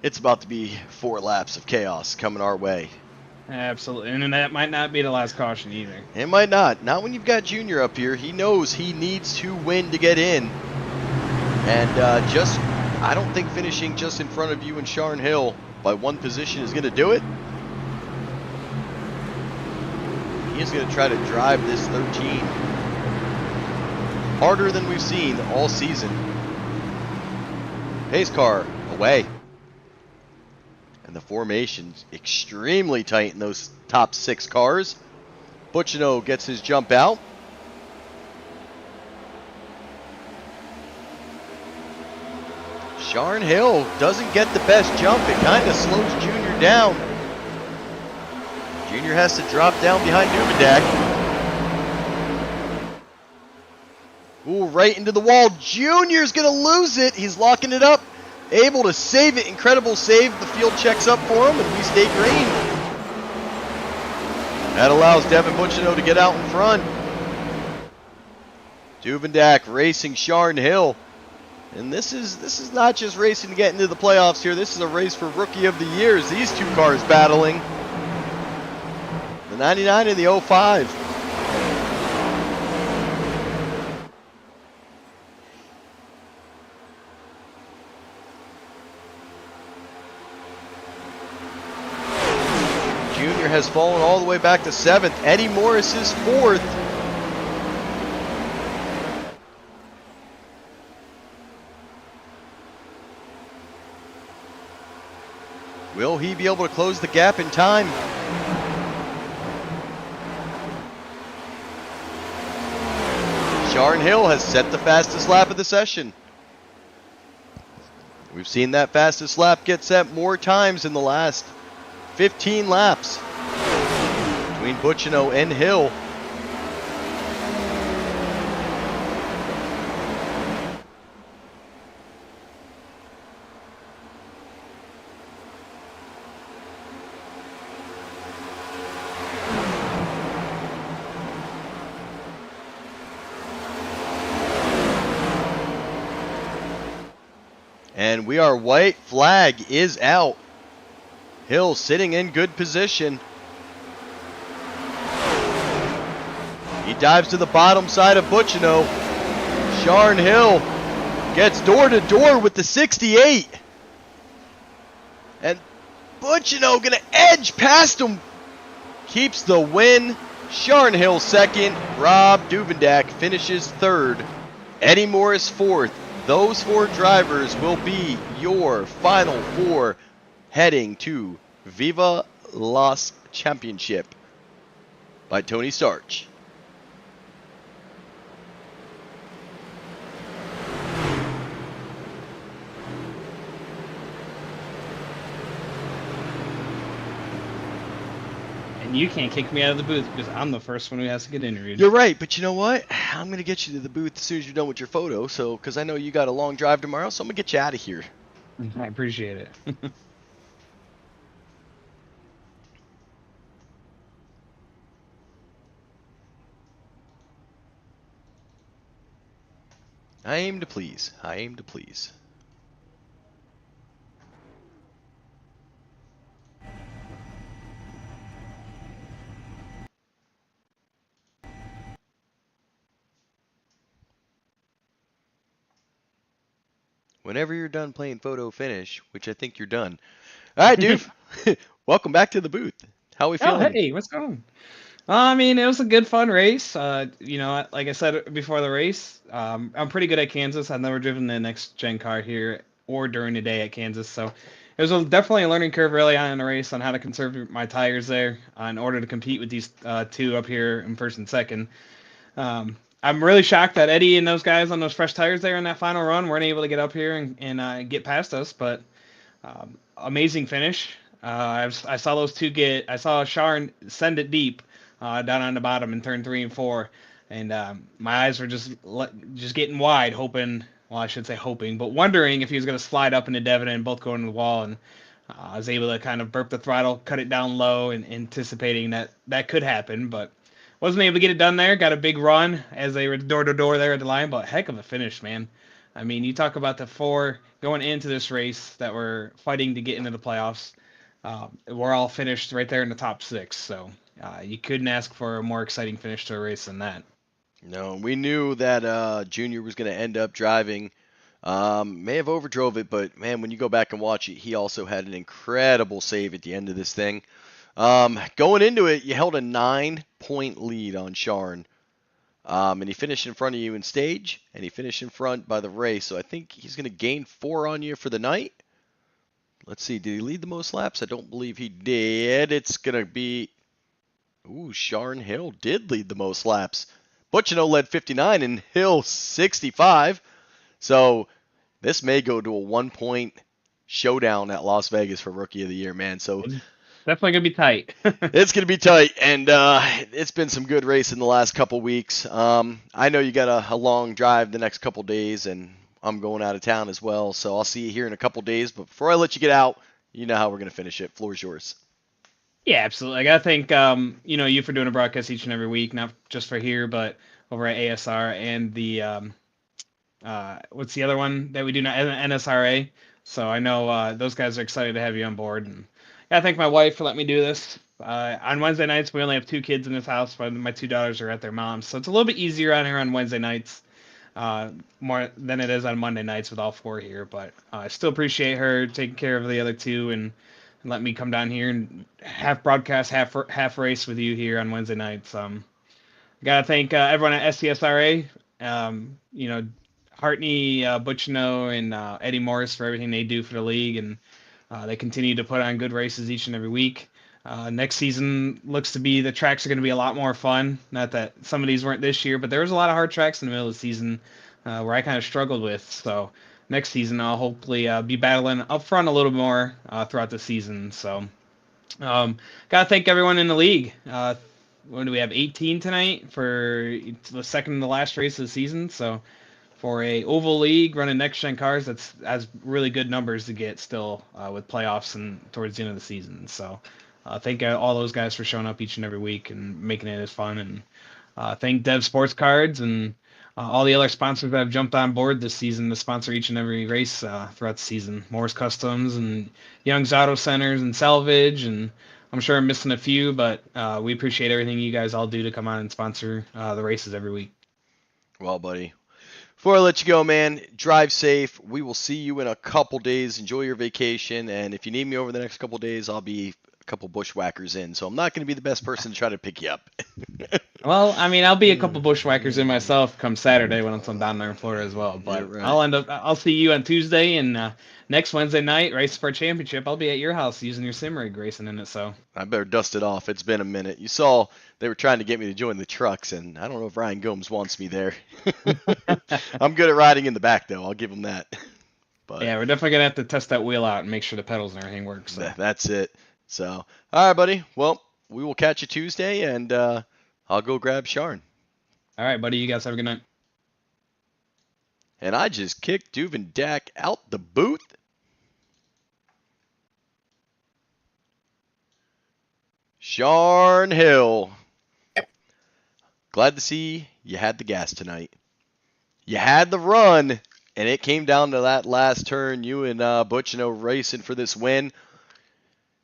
S4: it's about to be 4 laps of chaos coming our way.
S5: Absolutely, and that might not be the last caution either.
S4: It might not. Not when you've got Junior up here. He knows he needs to win to get in. And I don't think finishing just in front of you and Sharn Hill by 1 position is going to do it. He is going to try to drive this 13 harder than we've seen all season. Pace car away. And the formation's extremely tight in those top 6 cars. Butchino gets his jump out. Sharn Hill doesn't get the best jump. It kind of slows Junior down. Junior has to drop down behind Duvendak. Ooh, right into the wall. Junior's going to lose it. He's locking it up. Able to save it. Incredible save. The field checks up for him, and we stay green. That allows Devin Butchino to get out in front. Duvendak racing Sharn Hill. And this is not just racing to get into the playoffs here. This is a race for Rookie of the Years. These 2 cars battling. The 99 and the 05. Junior has fallen all the way back to 7th. Eddie Morris is 4th. Will he be able to close the gap in time? Sharn Hill has set the fastest lap of the session. We've seen that fastest lap get set more times in the last 15 laps between Butchino and Hill. And we are white flag is out. Hill sitting in good position. He dives to the bottom side of Butchino. Sharn Hill gets door to door with the 68. And Butchino gonna edge past him. Keeps the win. Sharn Hill 2nd. Rob Duvendak finishes 3rd. Eddie Morris 4th. Those 4 drivers will be your final 4 heading to Viva Las Championship by Tony Starch.
S5: And you can't kick me out of the booth because I'm the first one who has to get interviewed.
S4: You're right, but you know what? I'm going to get you to the booth as soon as you're done with your photo, so because I know you got a long drive tomorrow, so I'm going to get you out of here.
S5: I appreciate it.
S4: I aim to please. I aim to please. whenever you're done playing photo finish, which I think you're done. All right, dude. Welcome back to the booth. How are we
S5: Oh,
S4: feeling?
S5: hey, what's going on? I mean, it was a good, fun race. Like I said before the race, I'm pretty good at Kansas. I've never driven the next gen car here or during the day at Kansas, so it was definitely a learning curve early on in the race on how to conserve my tires there in order to compete with these two up here in first and second. I'm really shocked that Eddie and those guys on those fresh tires there in that final run weren't able to get up here and get past us, but amazing finish. I saw those two I saw Sharon send it deep down on the bottom in turn 3 and 4, and my eyes were just getting wide, hoping. Well, I should say hoping, but wondering if he was going to slide up into Devon and both go into the wall. And I was able to kind of burp the throttle, cut it down low, and anticipating that could happen, but wasn't able to get it done there. Got a big run as they were door to door there at the line, but heck of a finish, man. I mean, you talk about the 4 going into this race that were fighting to get into the playoffs. We're all finished right there in the top 6, so you couldn't ask for a more exciting finish to a race than that.
S4: No, we knew that Junior was going to end up driving. May have overdrove it, but man, when you go back and watch it, he also had an incredible save at the end of this thing. Going into it, you held a 9-point lead on Sharn. And he finished in front of you in stage, and he finished in front by the race. So I think he's going to gain 4 on you for the night. Let's see, did he lead the most laps? I don't believe he did. It's going to be... Ooh, Sharn Hill did lead the most laps. Butchino led 59 and Hill 65. So this may go to a 1-point showdown at Las Vegas for Rookie of the Year, man. So
S5: definitely going to be tight.
S4: It's going to be tight, and it's been some good racing the last couple weeks. I know you got a long drive the next couple days, and I'm going out of town as well, so I'll see you here in a couple days. But before I let you get out, you know how we're going to finish it. Floor's yours.
S5: Yeah, absolutely. I got to thank you for doing a broadcast each and every week, not just for here, but over at ASR and the what's the other one that we do now? NSRA. So I know those guys are excited to have you on board, and I thank my wife for letting me do this. On Wednesday nights, we only have 2 kids in this house, but my 2 daughters are at their mom's, so it's a little bit easier on here on Wednesday nights, more than it is on Monday nights with all 4 here. But I still appreciate her taking care of the other 2 and let me come down here and half broadcast, half race with you here on Wednesday nights. Gotta thank everyone at SCSRA. Hartney, Butchino, and Eddie Morris for everything they do for the league, and they continue to put on good races each and every week. Next season looks to be the tracks are going to be a lot more fun. Not that some of these weren't this year, but there was a lot of hard tracks in the middle of the season where I kind of struggled with. So next season I'll hopefully be battling up front a little more throughout the season. So gotta thank everyone in the league. What do we have? 18 tonight for the second to last race of the season. So for a oval league running next gen cars, that's really good numbers to get still with playoffs and towards the end of the season. So thank all those guys for showing up each and every week and making it as fun. And thank Dev Sports Cards and all the other sponsors that have jumped on board this season to sponsor each and every race throughout the season. Moore's Customs and Young's Auto Centers and Salvage, and I'm sure I'm missing a few, but we appreciate everything you guys all do to come on and sponsor the races every week.
S4: Well, buddy, before I let you go, man, drive safe. We will see you in a couple days. Enjoy your vacation, and if you need me over the next couple days, I'll be a couple bushwhackers in, so I'm not going to be the best person to try to pick you up.
S5: Well, I mean, I'll be a couple bushwhackers in myself come Saturday when I'm down there in Florida as well. But
S4: Yeah, right.
S5: I'll see you on Tuesday, and next Wednesday night, Race for a Championship, I'll be at your house using your sim rig racing in it. So
S4: I better dust it off. It's been a minute. You saw they were trying to get me to join the trucks, and I don't know if Ryan Gomes wants me there. I'm good at riding in the back, though. I'll give him that. But
S5: yeah, we're definitely gonna have to test that wheel out and make sure the pedals and everything work. So
S4: that's it. So, all right, buddy. Well, we will catch you Tuesday, and I'll go grab Sharn.
S5: All right, buddy. You guys have a good night.
S4: And I just kicked Duvendak out the booth. Sharn Hill. Glad to see you had the gas tonight. You had the run, and it came down to that last turn. You and Butchino racing for this win.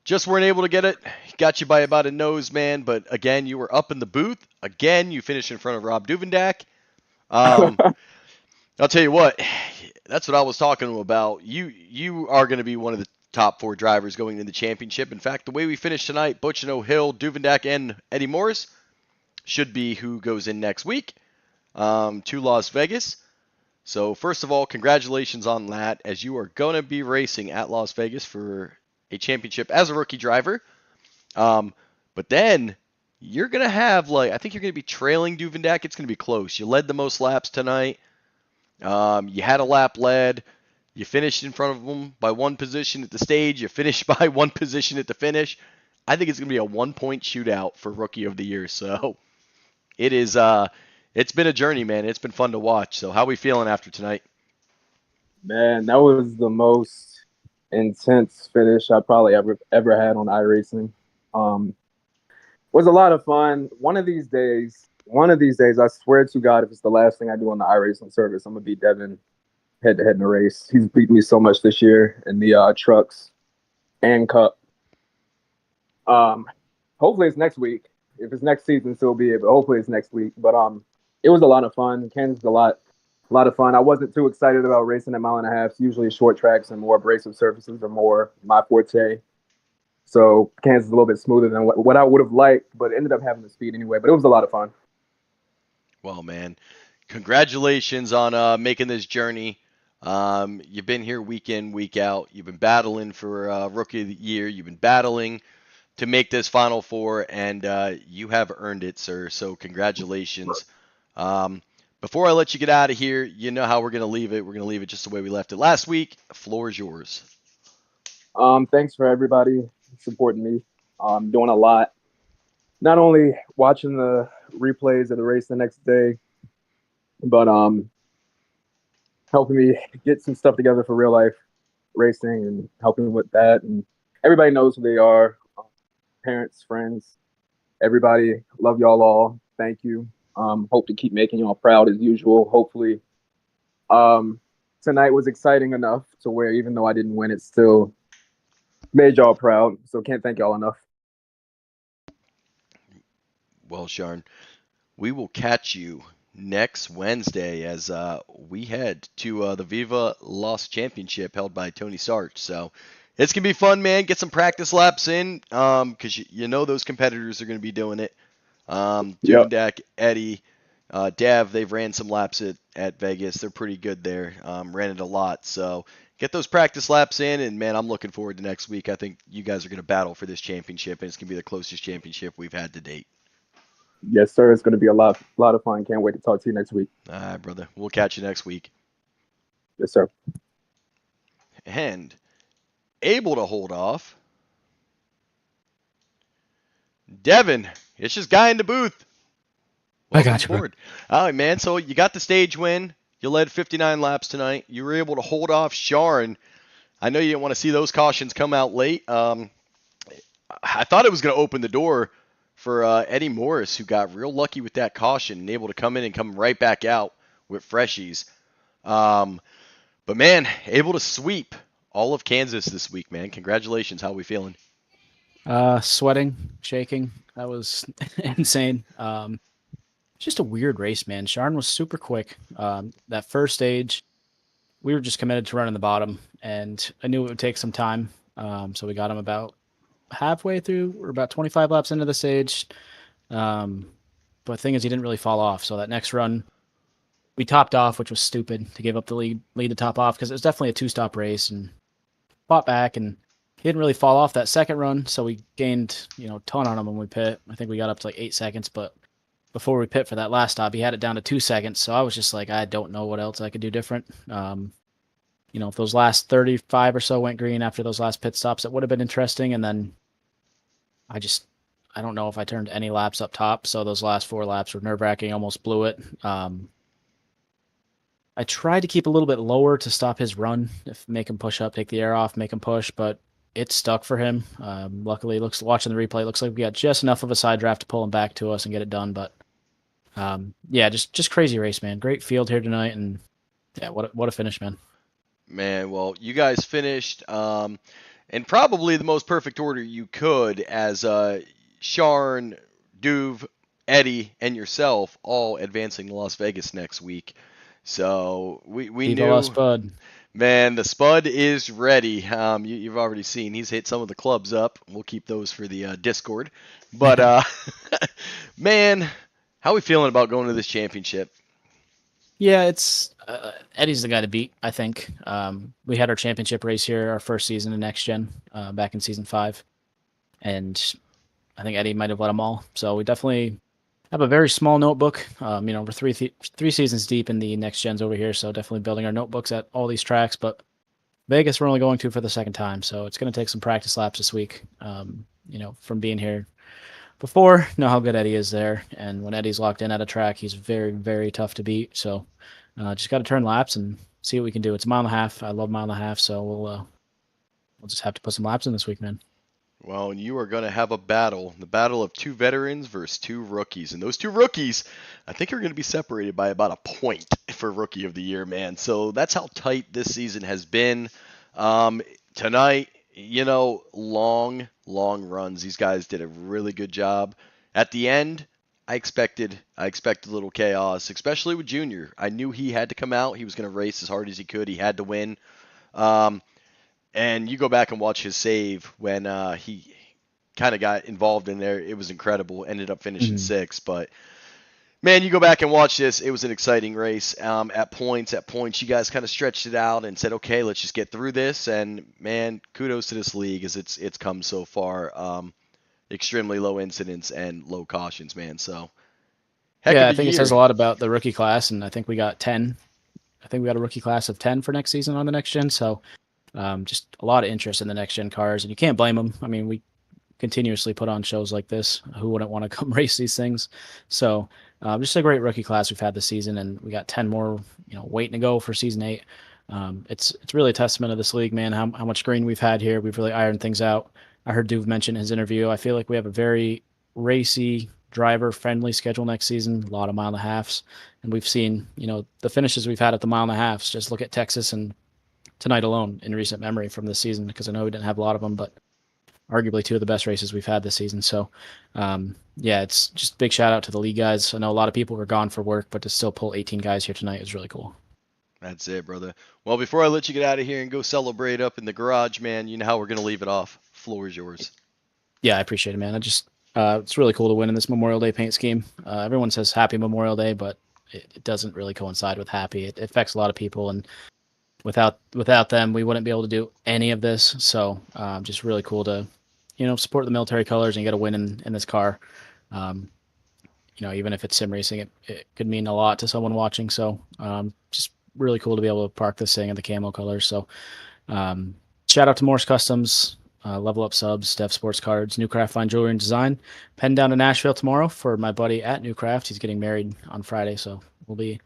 S4: Just weren't able to get it. Got you by about a nose, man. But again, you were up in the booth. Again, you finished in front of Rob Duvendak. I'll tell you what, that's what I was talking to him about. You are going to be one of the top 4 drivers going into the championship. In fact, the way we finish tonight, Butch and O'Hill, Duvendak, and Eddie Morris should be who goes in next week to Las Vegas. So first of all, congratulations on that, as you are going to be racing at Las Vegas for a championship as a rookie driver. But then you're going to have, I think you're going to be trailing Duvendak. It's going to be close. You led the most laps tonight. You had a lap led. You finished in front of them by 1 position at the stage. You finished by 1 position at the finish. I think it's going to be a 1-point shootout for Rookie of the Year. So it is. It's been a journey, man. It's been fun to watch. So how are we feeling after tonight?
S17: Man, that was the most intense finish I probably ever had on iRacing. Was a lot of fun. One of these days, I swear to God, if it's the last thing I do on the iRacing service, I'm gonna beat Devin head-to-head in a race. He's beat me so much this year in the trucks and cup. Hopefully it's next week. If it's next season, so be it. But hopefully it's next week. But it was a lot of fun. Kansas, a lot of fun. I wasn't too excited about racing at 1.5 miles. Usually short tracks and more abrasive surfaces are more my forte. So Kansas is a little bit smoother than what I would have liked, but ended up having the speed anyway. But it was a lot of fun.
S4: Well, man, congratulations on making this journey. You've been here week in, week out. You've been battling for Rookie of the Year. You've been battling to make this Final Four, and you have earned it, sir. So congratulations. Before I let you get out of here, you know how we're going to leave it. We're going to leave it just the way we left it last week. The floor is yours.
S17: Thanks for everybody supporting me. Doing a lot. Not only watching the replays of the race the next day, but helping me get some stuff together for real life racing and helping with that. And everybody knows who they are. Parents, friends, everybody. Love y'all all. Thank you. Hope to keep making y'all proud as usual. Hopefully, tonight was exciting enough to where even though I didn't win, it still made y'all proud. So can't thank y'all enough.
S4: Well, Sharon, we will catch you next Wednesday as we head to the Viva Lost Championship held by Tony Sarch. So it's going to be fun, man. Get some practice laps in because you know those competitors are going to be doing it. Duvendak, Eddie, Dev, they've ran some laps at Vegas. They're pretty good there. Ran it a lot. So get those practice laps in, and, man, I'm looking forward to next week. I think you guys are going to battle for this championship, and it's going to be the closest championship we've had to date.
S17: Yes, sir. It's going to be a lot of fun. Can't wait to talk to you next week.
S4: All right, brother. We'll catch you next week.
S17: Yes, sir.
S4: And able to hold off, Devin. It's just guy in the booth. Welcome
S8: I got you.
S4: Aboard. All right, man. So you got the stage win. You led 59 laps tonight. You were able to hold off Sharon. I know you didn't want to see those cautions come out late. I thought it was going to open the door for Eddie Morris, who got real lucky with that caution and able to come in and come right back out with freshies. But, man, able to sweep all of Kansas this week, man. Congratulations. How are we feeling?
S8: Sweating, shaking. That was insane. Just a weird race, man. Sharon was super quick. That first stage, we were just committed to running the bottom, and I knew it would take some time. So we got him about halfway through. We're about 25 laps into the stage. But the thing is, he didn't really fall off. So that next run, we topped off, which was stupid to give up the lead to top off because it was definitely a 2-stop race, and fought back, and he didn't really fall off that second run. So we gained, a ton on him when we pit. I think we got up to like 8 seconds, but before we pit for that last stop, he had it down to 2 seconds. So I was just like, I don't know what else I could do different. If those last 35 or so went green after those last pit stops, it would have been interesting. And then I don't know if I turned any laps up top. So those last 4 laps were nerve-wracking, almost blew it. I tried to keep a little bit lower to stop his run, make him push up, take the air off, make him push, but it stuck for him. Luckily, watching the replay, it looks like we got just enough of a side draft to pull him back to us and get it done. But just crazy race, man. Great field here tonight, and yeah, what a finish, man.
S4: Man, well, you guys finished in probably the most perfect order you could, as Sharn, Duve, Eddie, and yourself all advancing to Las Vegas next week. So we
S8: Viva
S4: knew,
S8: la Spud.
S4: man, the Spud is ready. You've already seen he's hit some of the clubs up. We'll keep those for the Discord. But man, how are we feeling about going to this championship?
S8: Yeah, it's Eddie's the guy to beat, I think. We had our championship race here, our first season in Next Gen, back in season 5, and I think Eddie might have led them all. So we definitely have a very small notebook. We're three seasons deep in the Next Gens over here, so definitely building our notebooks at all these tracks. But Vegas, we're only going to for the second time, so it's going to take some practice laps this week. From being here before, know how good Eddie is there, and when Eddie's locked in at a track, he's very, very tough to beat. So just got to turn laps and see what we can do. It's a mile and a half. I love mile and a half, so we'll just have to put some laps in this week, man.
S4: Well, you are going to have a battle, the battle of 2 veterans versus 2 rookies. And those 2 rookies, I think, are going to be separated by about a point for Rookie of the Year, man. So that's how tight this season has been. Tonight, long runs. These guys did a really good job. At the end, I expected a little chaos, especially with Junior. I knew he had to come out. He was going to race as hard as he could. He had to win. And you go back and watch his save when he kind of got involved in there. It was incredible. Ended up finishing 6th. But, man, you go back and watch this. It was an exciting race. At points, you guys kind of stretched it out and said, okay, let's just get through this. And, man, kudos to this league as it's come so far. Extremely low incidents and low cautions, man. So,
S8: I think it says a lot about the rookie class, and I think we got 10. I think we got a rookie class of 10 for next season on the Next Gen. So, just a lot of interest in the Next Gen cars, and you can't blame them. I mean, we continuously put on shows like this. Who wouldn't want to come race these things? So just a great rookie class we've had this season, and we got 10 more, waiting to go for season 8. It's really a testament of this league, man, how much green we've had here. We've really ironed things out. I heard Duve mention in his interview. I feel like we have a very racy, driver-friendly schedule next season, a lot of mile and a halves. And we've seen, the finishes we've had at the mile and a halves. Just look at Texas and tonight alone in recent memory from this season, because I know we didn't have a lot of them, but arguably 2 of the best races we've had this season. So, it's just a big shout out to the league guys. I know a lot of people were gone for work, but to still pull 18 guys here tonight is really cool.
S4: That's it, brother. Well, before I let you get out of here and go celebrate up in the garage, man, you know how we're going to leave it off. Floor is yours.
S8: Yeah, I appreciate it, man. It's really cool to win in this Memorial Day paint scheme. Everyone says Happy Memorial Day, but it doesn't really coincide with happy. It affects a lot of people, and without them, we wouldn't be able to do any of this. So just really cool to, support the military colors and get a win in this car. Even if it's sim racing, it could mean a lot to someone watching. So just really cool to be able to park this thing in the camo colors. So shout out to Morse Customs, Level Up Subs, Dev Sports Cards, Newcraft Fine Jewelry and Design. Heading down to Nashville tomorrow for my buddy at Newcraft. He's getting married on Friday, so we'll be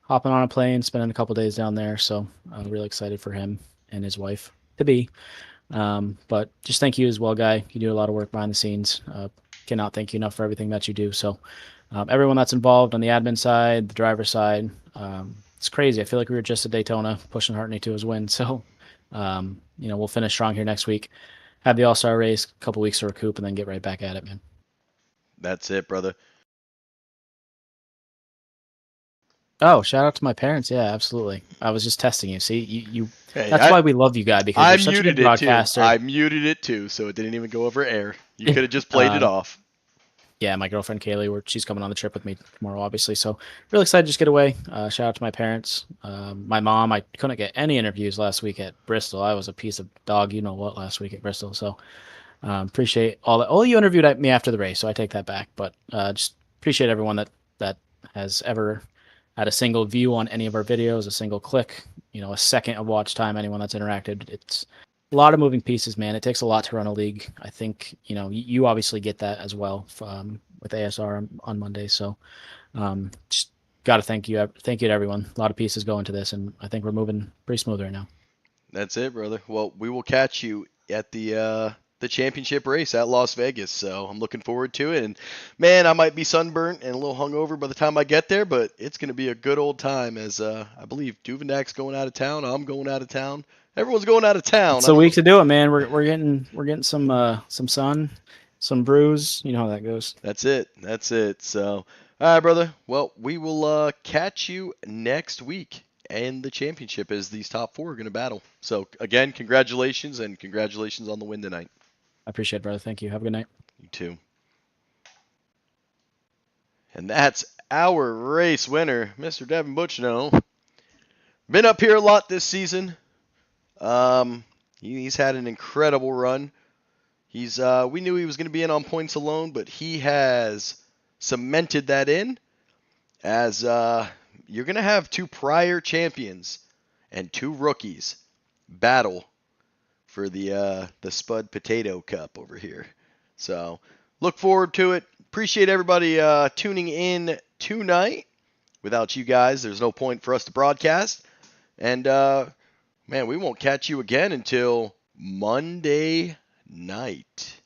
S8: hopping on a plane, spending a couple days down there. So I'm really excited for him and his wife to be. But just thank you as well, Guy. You do a lot of work behind the scenes. Cannot thank you enough for everything that you do. So everyone that's involved on the admin side, the driver side, it's crazy. I feel like we were just at Daytona pushing Hartney to his win. So, we'll finish strong here next week, have the All-Star race, a couple weeks to recoup, and then get right back at it, man.
S4: That's it, brother.
S8: Oh, shout out to my parents. Yeah, absolutely. I was just testing you. See, you. That's why we love you, Guy, because you're such a good broadcaster.
S4: I muted it too, so it didn't even go over air. You could have just played it off.
S8: Yeah, my girlfriend Kaylee, she's coming on the trip with me tomorrow, obviously. So really excited to just get away. Shout out to my parents. My mom, I couldn't get any interviews last week at Bristol. I was a piece of dog, last week at Bristol. So appreciate all that. Oh, you interviewed me after the race, so I take that back. But just appreciate everyone that has ever had a single view on any of our videos, a single click, a second of watch time, anyone that's interacted. It's a lot of moving pieces, man. It takes a lot to run a league. I think, you obviously get that as well with ASR on Monday. So just got to thank you to everyone. A lot of pieces go into this, and I think we're moving pretty smooth right now.
S4: That's it, brother. Well, we will catch you at the championship race at Las Vegas. So I'm looking forward to it. And, man, I might be sunburnt and a little hungover by the time I get there, but it's going to be a good old time as I believe Duvendak's going out of town. I'm going out of town. Everyone's going out of town.
S8: It's a week to do it, man. We're getting some sun, some brews. You know how that goes.
S4: That's it. So, all All right, brother. Well, we will catch you next week. And the championship is these top 4 are going to battle. So, again, congratulations, and congratulations on the win tonight.
S8: I appreciate it, brother. Thank you. Have a good night.
S4: You too. And that's our race winner, Mr. Devin Butchno. Been up here a lot this season. He's had an incredible run. We knew he was going to be in on points alone, but he has cemented that in as you're going to have 2 prior champions and 2 rookies battle for the Spud Potato Cup over here. So look forward to it. Appreciate everybody tuning in tonight. Without you guys, there's no point for us to broadcast. And, man, we won't catch you again until Monday night.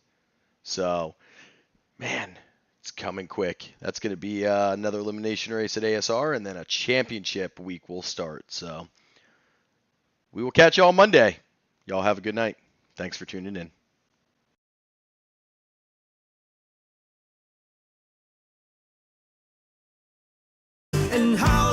S4: So, man, it's coming quick. That's going to be another elimination race at ASR, and then a championship week will start. So, we will catch you all Monday. Y'all have a good night. Thanks for tuning in.
S1: And how